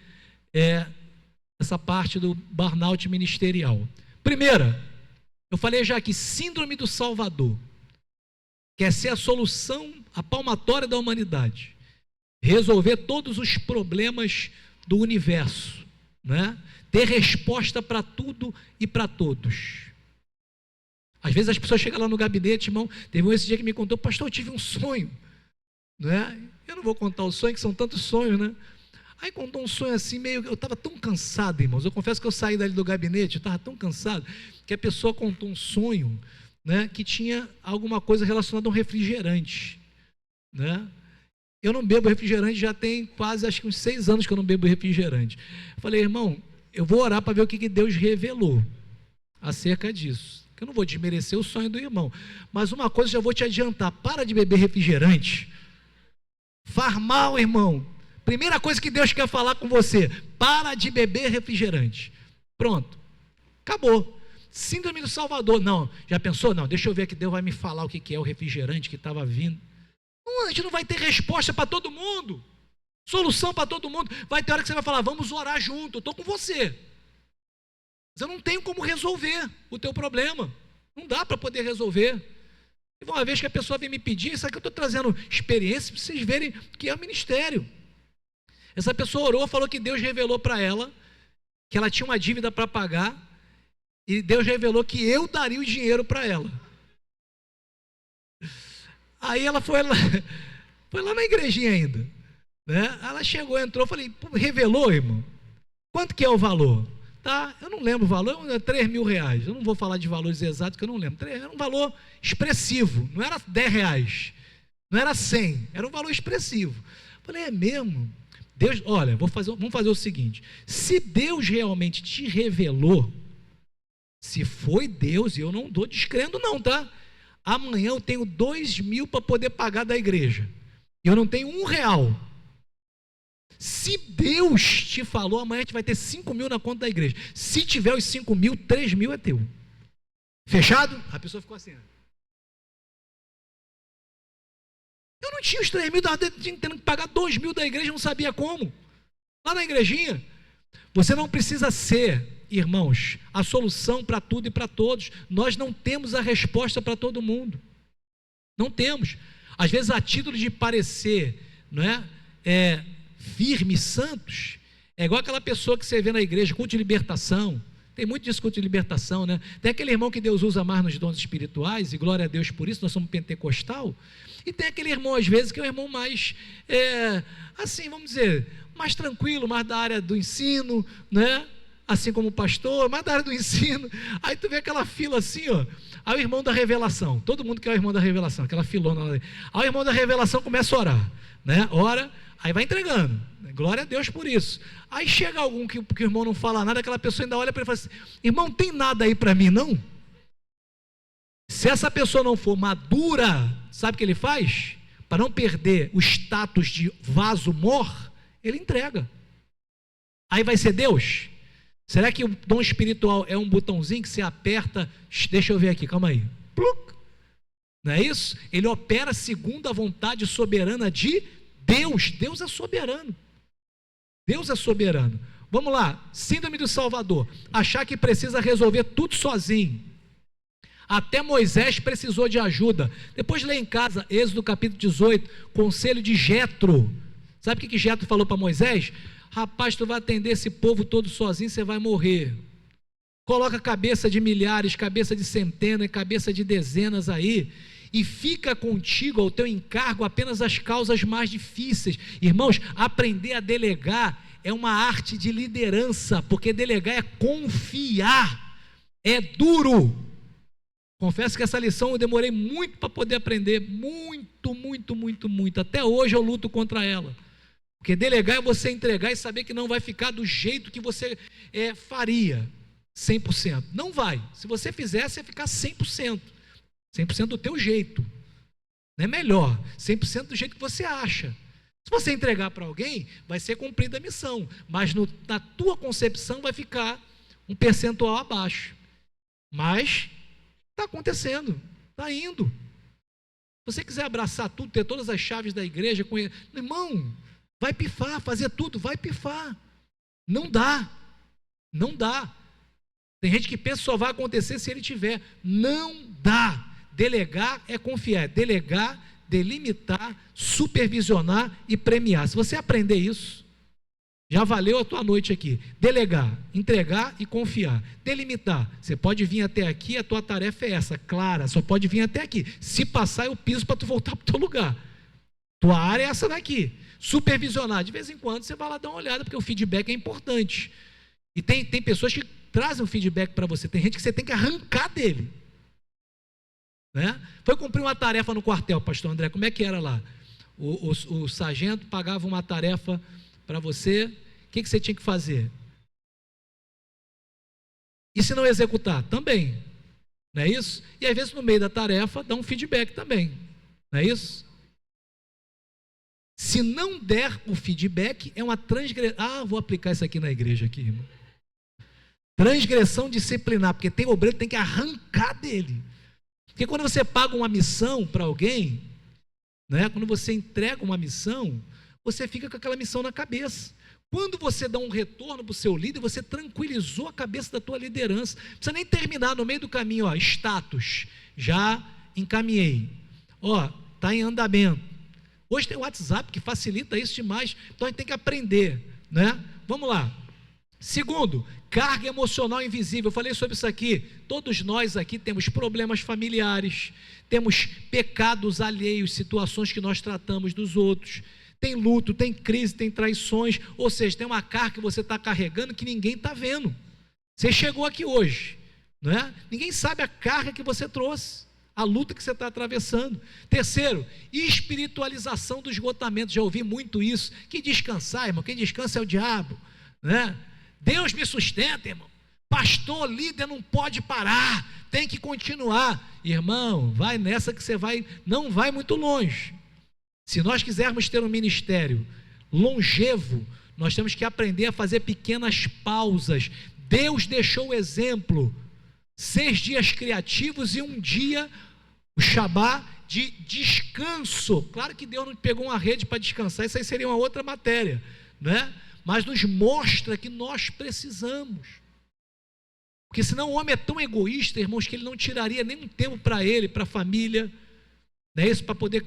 essa parte do burnout ministerial. Primeira, eu falei já aqui, síndrome do Salvador, quer ser a solução, a palmatória da humanidade, resolver todos os problemas do universo, né? Ter resposta para tudo e para todos. Às vezes as pessoas chegam lá no gabinete, irmão, teve um esse dia que me contou: pastor, eu tive um sonho, né? Eu não vou contar o sonho, que são tantos sonhos, né? Aí contou um sonho assim, meio, eu estava tão cansado, irmãos, eu confesso que eu saí dali do gabinete, eu estava tão cansado, que a pessoa contou um sonho, né, que tinha alguma coisa relacionada a um refrigerante, né? Eu não bebo refrigerante, já tem quase, acho que uns 6 anos que eu não bebo refrigerante. Eu falei: irmão, eu vou orar para ver o que Deus revelou acerca disso, que eu não vou desmerecer o sonho do irmão, mas uma coisa eu já vou te adiantar: para de beber refrigerante, faz mal, irmão. Primeira coisa que Deus quer falar com você: para de beber refrigerante. Pronto, acabou. Síndrome do Salvador. Não, já pensou? Não, deixa eu ver que Deus vai me falar o que é o refrigerante que estava vindo. Não, a gente não vai ter resposta para todo mundo, solução para todo mundo. Vai ter hora que você vai falar: vamos orar junto, eu estou com você, mas eu não tenho como resolver o teu problema, não dá para poder resolver. E uma vez que a pessoa vem me pedir, isso aqui eu estou trazendo experiência para vocês verem que é o ministério. Essa pessoa orou, falou que Deus revelou para ela que ela tinha uma dívida para pagar, e Deus revelou que eu daria o dinheiro para ela. Aí ela foi lá na igrejinha ainda, né? Ela chegou, entrou, falei: revelou, irmão? Quanto que é o valor? Tá, eu não lembro o valor, é R$3.000, eu não vou falar de valores exatos, que eu não lembro. Era um valor expressivo, não era R$10, não era 100, era um valor expressivo. Falei: é mesmo? Deus, olha, vamos fazer o seguinte: se Deus realmente te revelou, se foi Deus, e eu não estou descrendo não, tá? Amanhã eu tenho 2.000 para poder pagar da igreja, eu não tenho R$1. Se Deus te falou, amanhã a gente vai ter 5.000 na conta da igreja. Se tiver os 5.000, 3.000 é teu. Fechado? A pessoa ficou assim. Eu não tinha os 3.000, estava tendo que pagar 2.000 da igreja, não sabia como. Lá na igrejinha. Você não precisa ser irmãos, a solução para tudo e para todos. Nós não temos a resposta para todo mundo. Não temos. Às vezes, a título de parecer, não é, firmes, santos, é igual aquela pessoa que você vê na igreja, culto de libertação. Tem muito disso, culto de libertação, né? Tem aquele irmão que Deus usa mais nos dons espirituais, e glória a Deus por isso, nós somos pentecostal. E tem aquele irmão, às vezes, que é um irmão mais, assim, vamos dizer, mais tranquilo, mais da área do ensino, né? Assim como o pastor, mais da área do ensino. Aí tu vê aquela fila assim, ó. Aí o irmão da revelação, todo mundo quer o irmão da revelação, aquela filona lá. Aí o irmão da revelação começa a orar, né? Ora, aí vai entregando. Glória a Deus por isso. Aí chega algum que o irmão não fala nada, aquela pessoa ainda olha para ele e fala assim: irmão, tem nada aí para mim não? Se essa pessoa não for madura, sabe o que ele faz? Para não perder o status de vaso mor, ele entrega. Aí vai ser Deus? Será que o dom espiritual é um botãozinho que você aperta? Deixa eu ver aqui, calma aí. Pluc. Não é isso? Ele opera segundo a vontade soberana de Deus. Deus é soberano. Deus é soberano. Vamos lá, síndrome do Salvador. Achar que precisa resolver tudo sozinho. Até Moisés precisou de ajuda. Depois lê em casa, Êxodo capítulo 18, conselho de Jetro. Sabe o que Jetro falou para Moisés? Rapaz, tu vai atender esse povo todo sozinho, você vai morrer. Coloca cabeça de milhares, cabeça de centenas, cabeça de dezenas aí, e fica contigo ao teu encargo apenas as causas mais difíceis. Irmãos, aprender a delegar é uma arte de liderança, porque delegar é confiar, é duro. Confesso que essa lição eu demorei muito para poder aprender, muito. Até hoje eu luto contra ela. Porque delegar é você entregar e saber que não vai ficar do jeito que você faria, 100%. Não vai. Se você fizer, você vai ficar 100%. 100% do teu jeito. Não é melhor. 100% do jeito que você acha. Se você entregar para alguém, vai ser cumprida a missão. Mas na tua concepção vai ficar um percentual abaixo. Mas está acontecendo. Está indo. Se você quiser abraçar tudo, ter todas as chaves da igreja, irmão, vai pifar, fazer tudo, vai pifar. Não dá. Não dá. Tem gente que pensa que só vai acontecer se ele tiver. Não dá. Delegar é confiar. Delegar, delimitar, supervisionar e premiar. Se você aprender isso, já valeu a tua noite aqui. Delegar, entregar e confiar. Delimitar. Você pode vir até aqui, a tua tarefa é essa, clara. Só pode vir até aqui. Se passar, eu piso para tu voltar para o teu lugar. Tua área é essa daqui. Supervisionar, de vez em quando você vai lá dar uma olhada, porque o feedback é importante. E tem pessoas que trazem o feedback para você, tem gente que você tem que arrancar dele, né? Foi cumprir uma tarefa no quartel, pastor André, como é que era lá? O sargento pagava uma tarefa para você, o que você tinha que fazer? E se não executar? Também, não é isso? E às vezes no meio da tarefa dá um feedback também, não é isso? Se não der o feedback, é uma transgressão. Vou aplicar isso aqui na igreja, aqui, irmão. Transgressão disciplinar, porque tem obreiro que tem que arrancar dele. Porque quando você paga uma missão para alguém, né, quando você entrega uma missão, você fica com aquela missão na cabeça. Quando você dá um retorno para o seu líder, você tranquilizou a cabeça da tua liderança. Não precisa nem terminar no meio do caminho, status, já encaminhei. Está em andamento. Hoje tem o WhatsApp que facilita isso demais, então a gente tem que aprender, né? Vamos lá. Segundo, carga emocional invisível. Eu falei sobre isso aqui. Todos nós aqui temos problemas familiares, temos pecados alheios, situações que nós tratamos dos outros. Tem luto, tem crise, tem traições, ou seja, tem uma carga que você está carregando que ninguém está vendo. Você chegou aqui hoje, né? Ninguém sabe a carga que você trouxe, a luta que você está atravessando. Terceiro, espiritualização do esgotamento. Já ouvi muito isso. Que descansar, irmão, quem descansa é o diabo, né? Deus me sustenta, irmão. Pastor, líder não pode parar, tem que continuar. Irmão, vai nessa que você não vai muito longe. Se nós quisermos ter um ministério longevo, nós temos que aprender a fazer pequenas pausas. Deus deixou o exemplo, 6 dias criativos e um dia, o Shabá, de descanso. Claro que Deus não pegou uma rede para descansar, isso aí seria uma outra matéria, né? Mas nos mostra que nós precisamos. Porque senão o homem é tão egoísta, irmãos, que ele não tiraria nenhum tempo para ele, para a família, não é isso? Para poder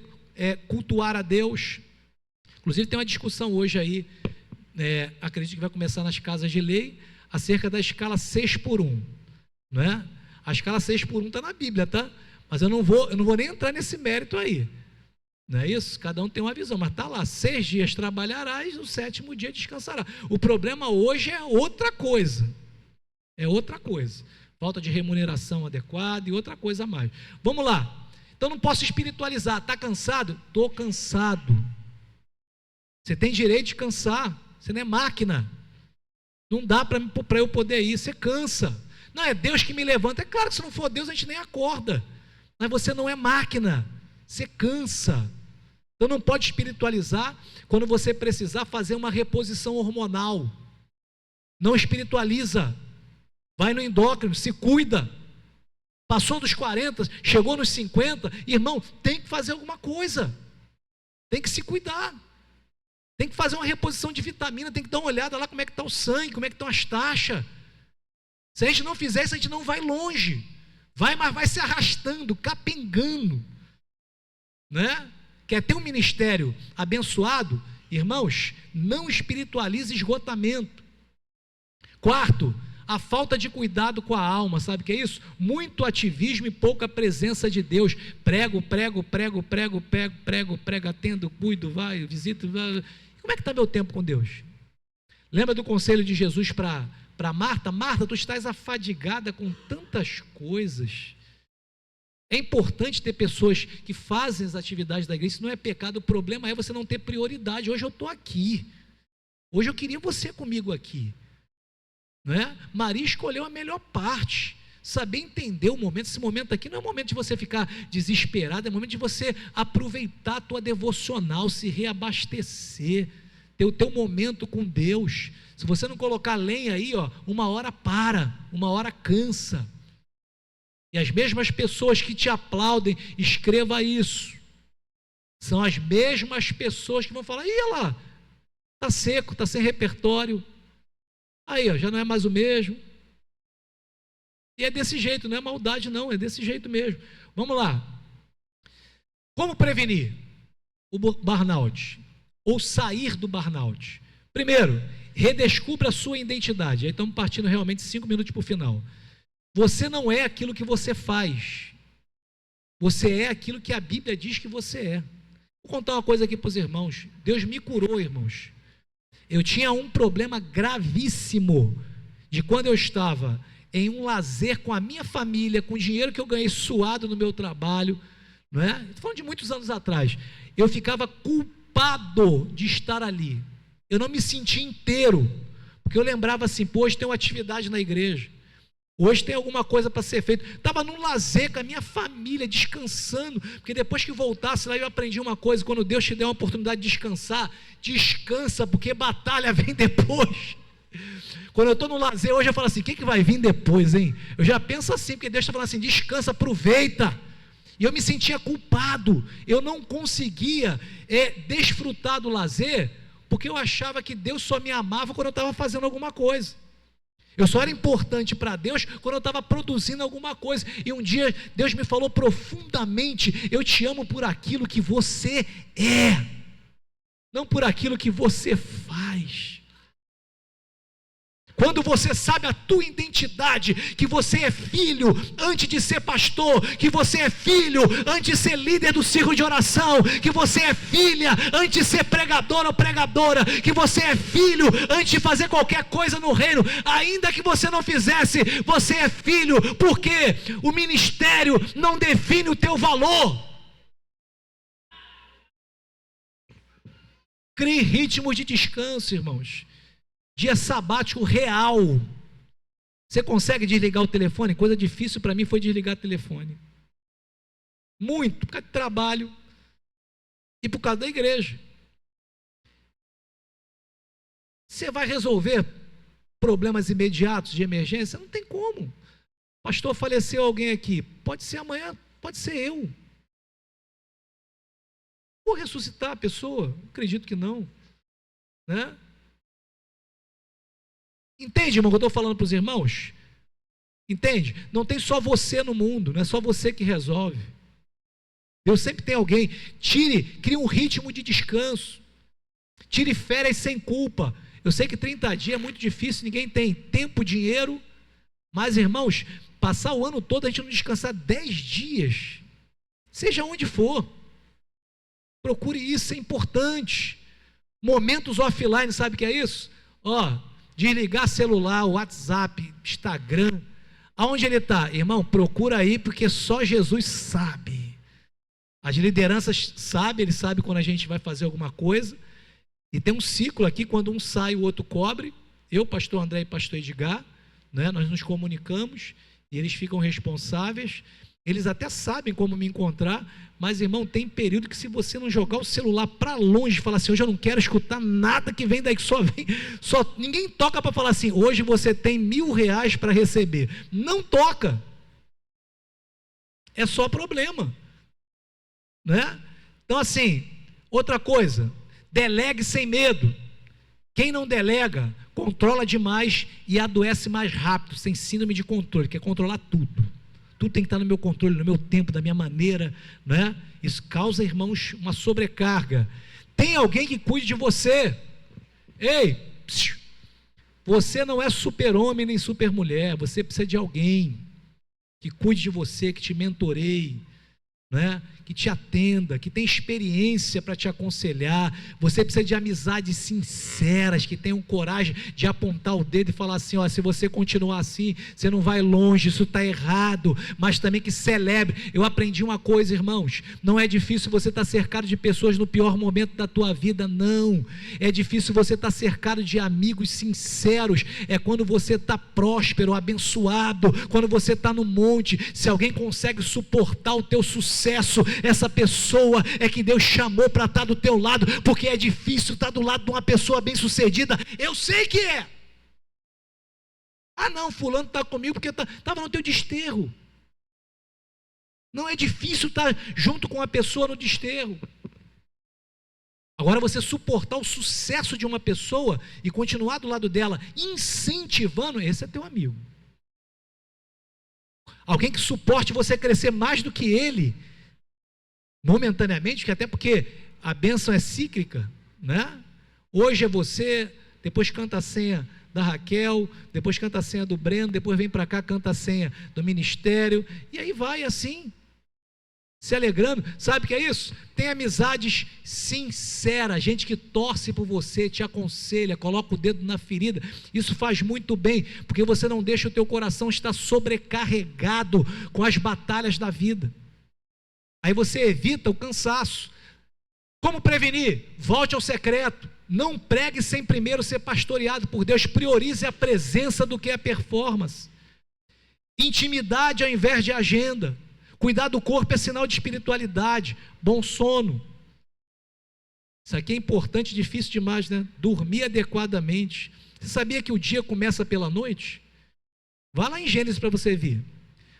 cultuar a Deus. Inclusive tem uma discussão hoje aí, acredito que vai começar nas casas de lei, acerca da escala 6:1, não é? A escala 6:1 está na Bíblia, tá? Mas eu não vou nem entrar nesse mérito aí, não é isso? Cada um tem uma visão, mas está lá, 6 dias trabalharás, no 7º dia descansará. O problema hoje é outra coisa, falta de remuneração adequada e outra coisa a mais. Vamos lá, então não posso espiritualizar. Está cansado? Estou cansado. Você tem direito de cansar, você não é máquina, não dá para eu poder ir, você cansa. Não, é Deus que me levanta. É claro que se não for Deus a gente nem acorda, mas você não é máquina, você cansa. Então não pode espiritualizar quando você precisar fazer uma reposição hormonal. Não espiritualiza, vai no endócrino, se cuida. Passou dos 40, chegou nos 50, irmão, tem que fazer alguma coisa, tem que se cuidar, tem que fazer uma reposição de vitamina, tem que dar uma olhada lá como é que está o sangue, como é que estão as taxas. Se a gente não fizer isso, a gente não vai longe, mas vai se arrastando, capengando, né? Quer ter um ministério abençoado? Irmãos, não espiritualize esgotamento. Quarto, a falta de cuidado com a alma, sabe o que é isso? Muito ativismo e pouca presença de Deus. Prego, atendo, cuido, vai, visito. Vai. Como é que está meu tempo com Deus? Lembra do conselho de Jesus para Marta? Marta, tu estás afadigada com tantas coisas. É importante ter pessoas que fazem as atividades da igreja, isso não é pecado, o problema é você não ter prioridade. Hoje eu estou aqui, hoje eu queria você comigo aqui. Não é? Maria escolheu a melhor parte, saber entender o momento. Esse momento aqui não é o momento de você ficar desesperado, é o momento de você aproveitar a tua devocional, se reabastecer, ter o teu momento com Deus. Se você não colocar lenha aí, uma hora para, uma hora cansa. E as mesmas pessoas que te aplaudem, escreva isso, são as mesmas pessoas que vão falar: olha lá, está seco, está sem repertório. Aí, já não é mais o mesmo. E é desse jeito, não é maldade não, é desse jeito mesmo. Vamos lá. Como prevenir o burnout? Ou sair do burnout? Primeiro, redescubra a sua identidade. Aí estamos partindo realmente 5 minutos para o final. Você não é aquilo que você faz. Você é aquilo que a Bíblia diz que você é. Vou contar uma coisa aqui para os irmãos. Deus me curou, irmãos. Eu tinha um problema gravíssimo de quando eu estava em um lazer com a minha família, com o dinheiro que eu ganhei suado no meu trabalho, não é? Estou falando de muitos anos atrás. Eu ficava culpado de estar ali. Eu não me sentia inteiro, porque eu lembrava assim: pô, hoje tem uma atividade na igreja, hoje tem alguma coisa para ser feita. Estava num lazer com a minha família, descansando, porque depois que voltasse lá eu aprendi uma coisa: quando Deus te der uma oportunidade de descansar, descansa, porque batalha vem depois. Quando eu estou no lazer hoje, eu falo assim: o que vai vir depois, hein? Eu já penso assim, porque Deus está falando assim: descansa, aproveita. E eu me sentia culpado, eu não conseguia desfrutar do lazer, porque eu achava que Deus só me amava quando eu estava fazendo alguma coisa. Eu só era importante para Deus quando eu estava produzindo alguma coisa. E um dia Deus me falou profundamente: eu te amo por aquilo que você é, não por aquilo que você faz. Quando você sabe a tua identidade, que você é filho antes de ser pastor, que você é filho antes de ser líder do círculo de oração, que você é filha antes de ser pregador ou pregadora, que você é filho antes de fazer qualquer coisa no reino, ainda que você não fizesse, você é filho, porque o ministério não define o teu valor. Crie ritmos de descanso, irmãos. Dia sabático real. Você consegue desligar o telefone? Coisa difícil para mim foi desligar o telefone. Muito, por causa de trabalho e por causa da igreja. Você vai resolver problemas imediatos de emergência? Não tem como. Pastor, faleceu alguém aqui. Pode ser amanhã, pode ser eu. Vou ressuscitar a pessoa? Acredito que não, né? Entende, irmão, que eu estou falando para os irmãos? Entende? Não tem só você no mundo, não é só você que resolve. Deus sempre tem alguém. Crie um ritmo de descanso. Tire férias sem culpa. Eu sei que 30 dias é muito difícil, ninguém tem tempo, dinheiro, mas, irmãos, passar o ano todo a gente não descansar 10 dias, seja onde for, procure isso, é importante. Momentos offline, sabe o que é isso? Desligar celular, WhatsApp, Instagram, aonde ele está? Irmão, procura aí, porque só Jesus sabe. As lideranças sabem, ele sabe quando a gente vai fazer alguma coisa, e tem um ciclo aqui, quando um sai, o outro cobre. Eu, pastor André e pastor Edgar, né, nós nos comunicamos, e eles ficam responsáveis. Eles até sabem como me encontrar, mas, irmão, tem período que se você não jogar o celular para longe, falar assim, hoje eu não quero escutar nada que vem daí, que ninguém toca para falar assim, hoje você tem R$1.000 para receber. Não toca. É só problema. Né? Então, assim, outra coisa, delegue sem medo. Quem não delega, controla demais e adoece mais rápido, sem síndrome de controle, quer controlar tudo. Tudo tem que estar no meu controle, no meu tempo, da minha maneira, né? Isso causa, irmãos, uma sobrecarga. Tem alguém que cuide de você. Ei, você não é super-homem nem super-mulher, você precisa de alguém que cuide de você, que te mentoreie, né? Que te atenda, que tem experiência para te aconselhar. Você precisa de amizades sinceras, que tenham coragem de apontar o dedo e falar assim, se você continuar assim, você não vai longe, isso está errado, mas também que celebre. Eu aprendi uma coisa, irmãos, não é difícil você estar cercado de pessoas no pior momento da tua vida, não. É difícil você estar cercado de amigos sinceros, é quando você está próspero, abençoado, quando você está no monte. Se alguém consegue suportar o teu sucesso, essa pessoa é que Deus chamou para estar do teu lado, porque é difícil estar do lado de uma pessoa bem sucedida. Eu sei que é. Não, fulano está comigo porque estava no teu desterro. Não é difícil estar junto com uma pessoa no desterro. Agora, você suportar o sucesso de uma pessoa e continuar do lado dela, incentivando, esse é teu amigo. Alguém que suporte você crescer mais do que ele, momentaneamente, que até porque a bênção é cíclica, né? Hoje é você, depois canta a senha da Raquel, depois canta a senha do Breno, depois vem para cá, canta a senha do ministério, e aí vai assim, se alegrando. Sabe o que é isso? Tem amizades sinceras, gente que torce por você, te aconselha, coloca o dedo na ferida. Isso faz muito bem, porque você não deixa o teu coração estar sobrecarregado com as batalhas da vida. Aí você evita o cansaço. Como prevenir? Volte ao secreto. Não pregue sem primeiro ser pastoreado por Deus. Priorize a presença do que a performance. Intimidade ao invés de agenda. Cuidar do corpo é sinal de espiritualidade. Bom sono. Isso aqui é importante, difícil demais, né? Dormir adequadamente. Você sabia que o dia começa pela noite? Vá lá em Gênesis para você ver.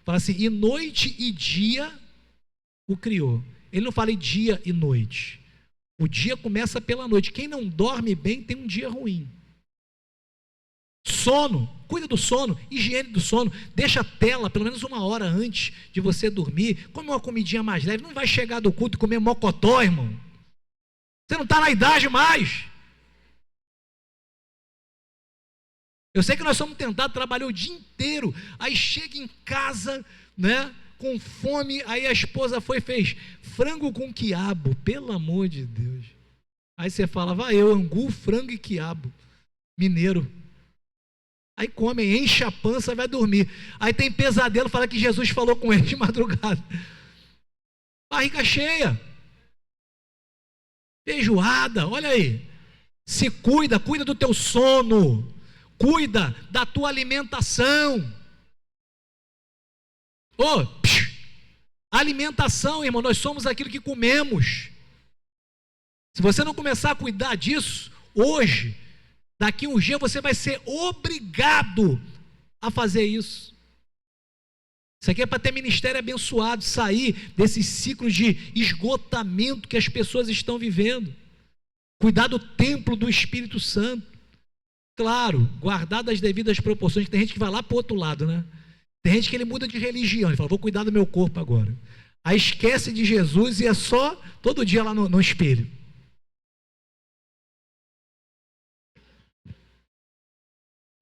Fala assim, e noite e dia o criou. Ele não fala em dia e noite. O dia começa pela noite. Quem não dorme bem tem um dia ruim. Sono, cuida do sono, higiene do sono. Deixa a tela pelo menos 1 hora antes de você dormir. Come uma comidinha mais leve. Não vai chegar do culto e comer mocotó, irmão. Você não está na idade mais. Eu sei que nós somos tentados a trabalhar o dia inteiro. Aí chega em casa, né? Com fome, aí a esposa fez frango com quiabo, pelo amor de Deus. Aí você fala, angu, frango e quiabo, mineiro. Aí come, enche a pança, vai dormir. Aí tem pesadelo, fala que Jesus falou com ele de madrugada. Barriga cheia. Feijoada, olha aí. Se cuida do teu sono. Cuida da tua alimentação. Alimentação, irmão, nós somos aquilo que comemos. Se você não começar a cuidar disso, hoje, daqui uns dias você vai ser obrigado a fazer isso. Isso aqui é para ter ministério abençoado, sair desses ciclos de esgotamento que as pessoas estão vivendo. Cuidar do templo do Espírito Santo. Claro, guardar das devidas proporções, que tem gente que vai lá para o outro lado, né? Tem gente que ele muda de religião, ele fala, vou cuidar do meu corpo agora. Aí esquece de Jesus e é só todo dia lá no espelho.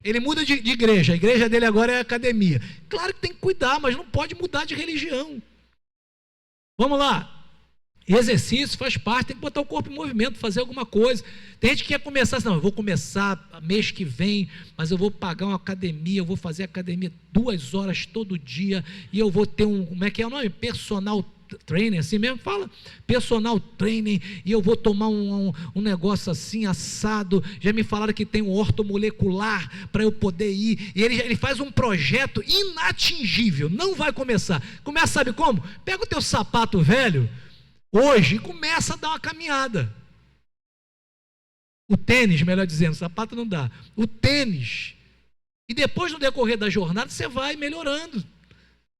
Ele muda de igreja, a igreja dele agora é academia. Claro que tem que cuidar, mas não pode mudar de religião. Vamos lá. Exercício faz parte, tem que botar o corpo em movimento, fazer alguma coisa. Tem gente que quer começar assim, não, eu vou começar mês que vem, mas eu vou pagar uma academia, eu vou fazer academia 2 horas todo dia, e eu vou ter como é que é o nome? Personal trainer, assim mesmo fala, personal training, e eu vou tomar um negócio assim, assado, já me falaram que tem um ortomolecular, para eu poder ir, e ele faz um projeto inatingível, não vai começar. Começa, sabe como? Pega o teu sapato velho, hoje, começa a dar uma caminhada. O tênis, melhor dizendo, sapato não dá. O tênis. E depois, no decorrer da jornada, você vai melhorando.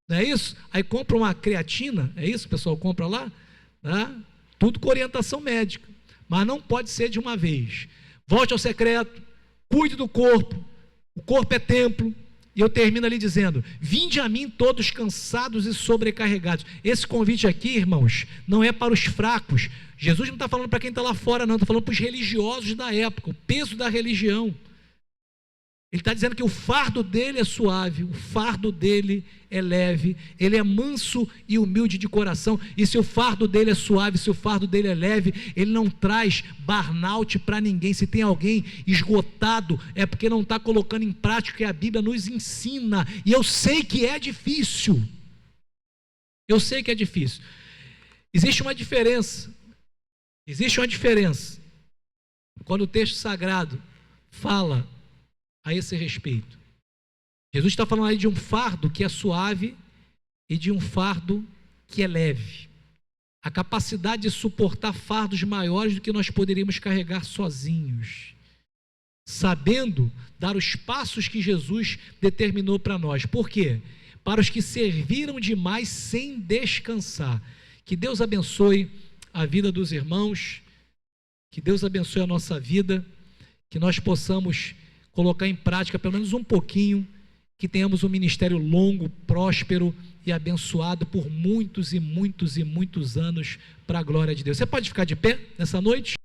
Não é isso? Aí compra uma creatina, é isso? O pessoal compra lá? Tá? Tudo com orientação médica. Mas não pode ser de uma vez. Volte ao secreto, cuide do corpo. O corpo é templo. E eu termino ali dizendo, vinde a mim todos cansados e sobrecarregados. Esse convite aqui, irmãos, não é para os fracos. Jesus não está falando para quem está lá fora, não. Está falando para os religiosos da época, o peso da religião. Ele está dizendo que o fardo dele é suave, o fardo dele é leve, ele é manso e humilde de coração, e se o fardo dele é suave, se o fardo dele é leve, ele não traz burnout para ninguém. Se tem alguém esgotado, é porque não está colocando em prática o que a Bíblia nos ensina, e eu sei que é difícil, existe uma diferença, quando o texto sagrado fala a esse respeito. Jesus está falando aí de um fardo que é suave e de um fardo que é leve. A capacidade de suportar fardos maiores do que nós poderíamos carregar sozinhos, sabendo dar os passos que Jesus determinou para nós. Por quê? Para os que serviram demais sem descansar. Que Deus abençoe a vida dos irmãos, que Deus abençoe a nossa vida, que nós possamos colocar em prática pelo menos um pouquinho, que tenhamos um ministério longo, próspero e abençoado por muitos e muitos e muitos anos para a glória de Deus. Você pode ficar de pé nessa noite?